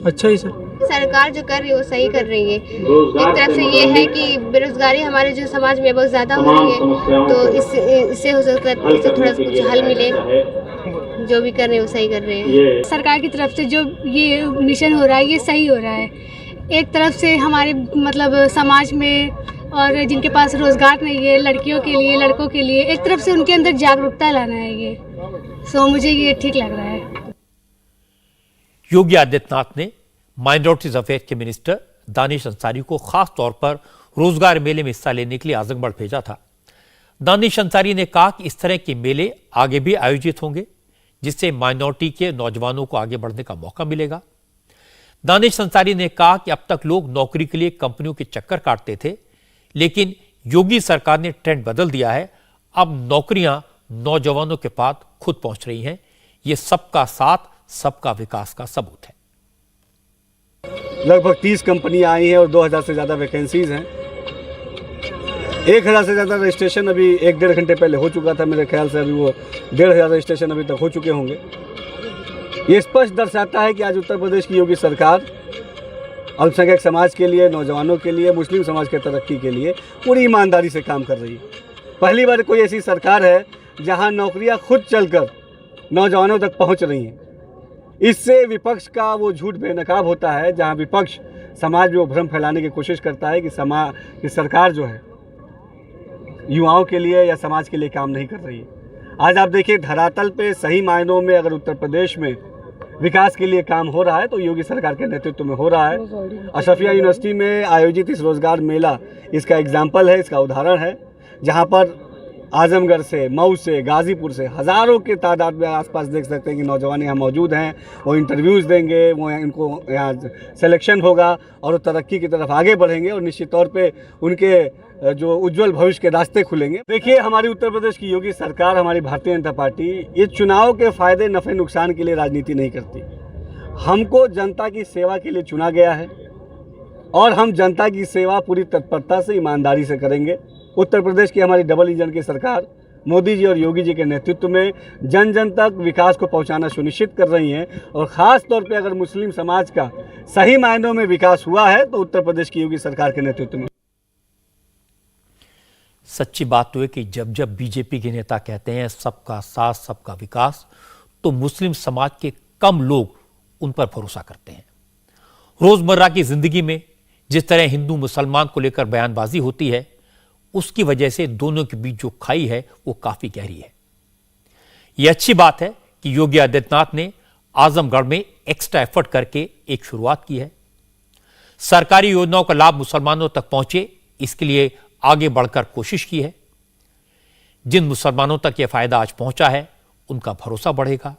अच्छा ही सर। सरकार जो कर रही है वो सही कर रही है। एक तरफ से ये है कि बेरोजगारी हमारे जो समाज में बहुत ज़्यादा हो रही है, तो इससे हो सकता है इससे थोड़ा कुछ हल मिले। जो भी कर रहे हैं वो सही कर रहे हैं। सरकार की तरफ से जो ये मिशन हो रहा है ये सही हो रहा है। एक तरफ से हमारे मतलब समाज में और जिनके पास रोजगार नहीं है, लड़कियों के लिए लड़कों के लिए, एक तरफ से उनके अंदर जागरूकता लाना है ये। सो मुझे ये ठीक लग रहा है। योगी आदित्यनाथ ने माइनॉरिटीज अफेयर के मिनिस्टर दानिश अंसारी को खास तौर पर रोजगार मेले में हिस्सा लेने के लिए आजमगढ़ भेजा था। दानिश अंसारी ने कहा कि इस तरह के मेले आगे भी आयोजित होंगे, जिससे माइनॉरिटी के नौजवानों को आगे बढ़ने का मौका मिलेगा। दानिश अंसारी ने कहा कि अब तक लोग नौकरी के लिए कंपनियों के चक्कर काटते थे, लेकिन योगी सरकार ने ट्रेंड बदल दिया है। अब नौकरियां नौजवानों के पास खुद पहुंच रही हैं। यह सबका साथ सबका विकास का सबूत है। लगभग 30 कंपनियां आई हैं और 2000 से ज़्यादा वैकेंसीज हैं। 1000 से ज़्यादा रजिस्ट्रेशन अभी 1-1.5 घंटे पहले हो चुका था। मेरे ख्याल से अभी वो 1500 रजिस्ट्रेशन अभी तक हो चुके होंगे। ये स्पष्ट दर्शाता है कि आज उत्तर प्रदेश की योगी सरकार अल्पसंख्यक समाज के लिए, नौजवानों के लिए, मुस्लिम समाज के तरक्की के लिए पूरी ईमानदारी से काम कर रही है। पहली बार कोई ऐसी सरकार है जहां नौकरियां खुद चलकर नौजवानों तक पहुंच रही हैं। इससे विपक्ष का वो झूठ बेनकाब होता है, जहां विपक्ष समाज में वो भ्रम फैलाने की कोशिश करता है कि सरकार जो है युवाओं के लिए या समाज के लिए काम नहीं कर रही है। आज आप देखिए धरातल पे सही मायनों में अगर उत्तर प्रदेश में विकास के लिए काम हो रहा है तो योगी सरकार के नेतृत्व में हो रहा है। अशरफिया यूनिवर्सिटी में आयोजित इस रोजगार मेला इसका एग्जाम्पल है, इसका उदाहरण है, जहां पर आजमगढ़ से, मऊ से, गाजीपुर से हज़ारों के तादाद में आसपास देख सकते हैं कि नौजवान यहाँ मौजूद हैं। वो इंटरव्यूज़ देंगे, वो इनको यहाँ सिलेक्शन होगा और वो तरक्की की तरफ आगे बढ़ेंगे और निश्चित तौर पे उनके जो उज्जवल भविष्य के रास्ते खुलेंगे। देखिए हमारी उत्तर प्रदेश की योगी सरकार, हमारी भारतीय जनता पार्टी ये चुनाव के फ़ायदे नफ़े नुकसान के लिए राजनीति नहीं करती। हमको जनता की सेवा के लिए चुना गया है और हम जनता की सेवा पूरी तत्परता से, ईमानदारी से करेंगे। उत्तर प्रदेश की हमारी डबल इंजन की सरकार मोदी जी और योगी जी के नेतृत्व में जन जन तक विकास को पहुंचाना सुनिश्चित कर रही हैं और ख़ास तौर पे अगर मुस्लिम समाज का सही मायनों में विकास हुआ है तो उत्तर प्रदेश की योगी सरकार के नेतृत्व में। सच्ची बात तो है कि जब जब बीजेपी के नेता कहते हैं सबका साथ सबका विकास, तो मुस्लिम समाज के कम लोग उन पर भरोसा करते हैं। रोजमर्रा की जिंदगी में जिस तरह हिंदू मुसलमान को लेकर बयानबाजी होती है, उसकी वजह से दोनों के बीच जो खाई है वो काफी गहरी है। यह अच्छी बात है कि योगी आदित्यनाथ ने आजमगढ़ में एक्स्ट्रा एफर्ट करके एक शुरुआत की है। सरकारी योजनाओं का लाभ मुसलमानों तक पहुंचे, इसके लिए आगे बढ़कर कोशिश की है। जिन मुसलमानों तक यह फायदा आज पहुंचा है उनका भरोसा बढ़ेगा।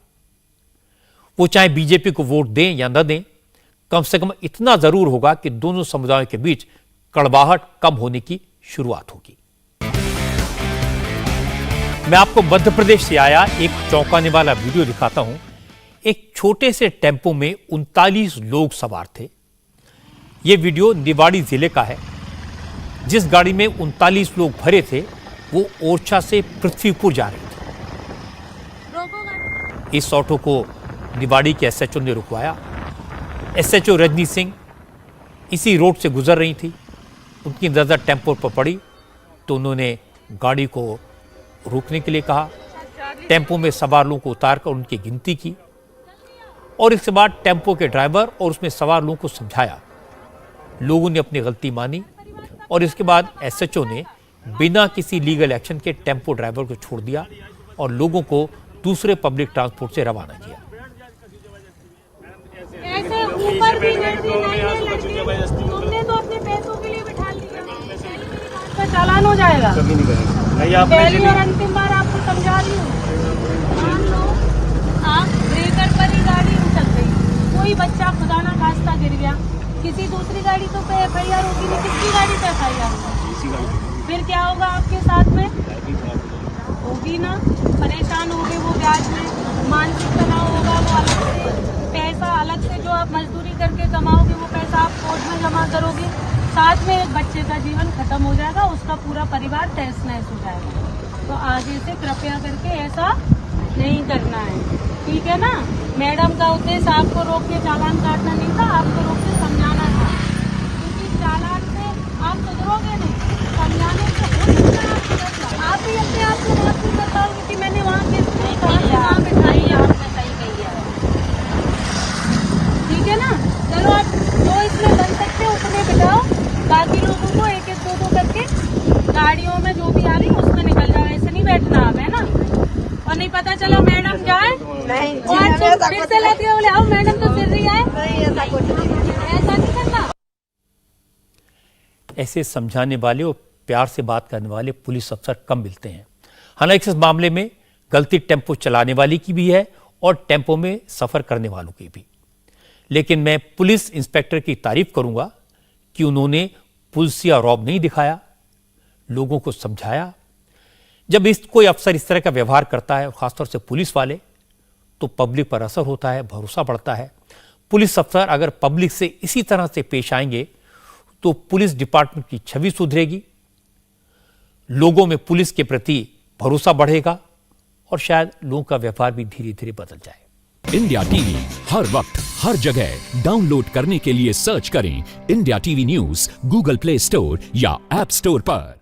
वो चाहे बीजेपी को वोट दें या न दें, कम से कम इतना जरूर होगा कि दोनों समुदायों के बीच कड़वाहट कम होने की शुरुआत होगी। मैं आपको मध्य प्रदेश से आया एक चौंकाने वाला वीडियो दिखाता हूं। एक छोटे से टेम्पो में 39 लोग सवार थे। यह वीडियो निवाड़ी जिले का है। जिस गाड़ी में 39 लोग भरे थे वो ओरछा से पृथ्वीपुर जा रही थी। इस ऑटो को निवाड़ी के एसएचओ ने रुकवाया। एसएचओ रजनी सिंह इसी रोड से गुजर रही थी। उनकी नज़र टेम्पो पर पड़ी तो उन्होंने गाड़ी को रोकने के लिए कहा। टेम्पो में सवार लोगों को उतारकर उनकी गिनती की और इसके बाद टेम्पो के ड्राइवर और उसमें सवार लोगों को समझाया। लोगों ने अपनी गलती मानी और इसके बाद एसएचओ ने बिना किसी लीगल एक्शन के टेम्पो ड्राइवर को छोड़ दिया और लोगों को दूसरे पब्लिक ट्रांसपोर्ट से रवाना किया। ऐसे ऊपर भी तुमने तो अपने पैसों के लिए बिठा लिया। चालान हो जाएगा। कभी नहीं करेंगे। पहली और अंतिम बार आपको समझा रही हूँ। मान लो आप ब्रेकर पर ही गाड़ी उछल गई, कोई बच्चा खुदा ना खास्ता गिर गया, किसी दूसरी गाड़ी तो पे FIR होगी नहीं, किसकी गाड़ी पे FIR होगी? फिर क्या होगा आपके साथ में? होगी ना, परेशान होगे वो ब्याज में, मानसिक तनाव होगा, वो अलग से पैसा अलग से जो आप मजदूरी करके कमाओगे वो पैसा आप कोर्ट में जमा करोगे, साथ में एक बच्चे का जीवन खत्म हो जाएगा, उसका पूरा परिवार तहस नहस हो जाएगा। तो आगे से कृपया करके ऐसा नहीं करना है, ठीक है ना? मैडम का उद्देश्य आपको रोक के चालान काटना नहीं था, आपको रोक के समझाना था, क्योंकि चालान से आप सुधरोगे नहीं, समझाने से हो सकता है आप सुधर जाओ। आप ही अपने आप को माफ नहीं कर पाओगे कि मैंने वहाँ के वहाँ बिठाई, आपने सही कही है, ठीक है ना? चलो आप जो इसमें बन सकते हो उतने बिठाओ, बाकी लोगों को एक एक दो दो करके गाड़ियों में जो भी आ रही उसमें निकल जाओ, ऐसे नहीं बैठना आप, है ना? और नहीं पता चला मैडम जाए और फिर से लेते हो, बोले आओ मैडम तो फिर रही है, ऐसा नहीं करना। ऐसे समझाने वाले और प्यार से बात करने वाले पुलिस अफसर कम मिलते हैं। हालांकि इस मामले में गलती टेम्पो चलाने वाली की भी है और टेम्पो में सफर करने वालों की भी, लेकिन मैं पुलिस इंस्पेक्टर की तारीफ करूंगा कि उन्होंने पुलिसिया रौब नहीं दिखाया, लोगों को समझाया। जब कोई अफसर इस तरह का व्यवहार करता है, खासतौर से पुलिस वाले, तो पब्लिक पर असर होता है, भरोसा बढ़ता है। पुलिस अफसर अगर पब्लिक से इसी तरह से पेश आएंगे तो पुलिस डिपार्टमेंट की छवि सुधरेगी, लोगों में पुलिस के प्रति भरोसा बढ़ेगा और शायद लोगों का व्यवहार भी धीरे धीरे बदल जाए। इंडिया टीवी हर वक्त हर जगह डाउनलोड करने के लिए सर्च करें India TV news Google play store या ऐप स्टोर पर।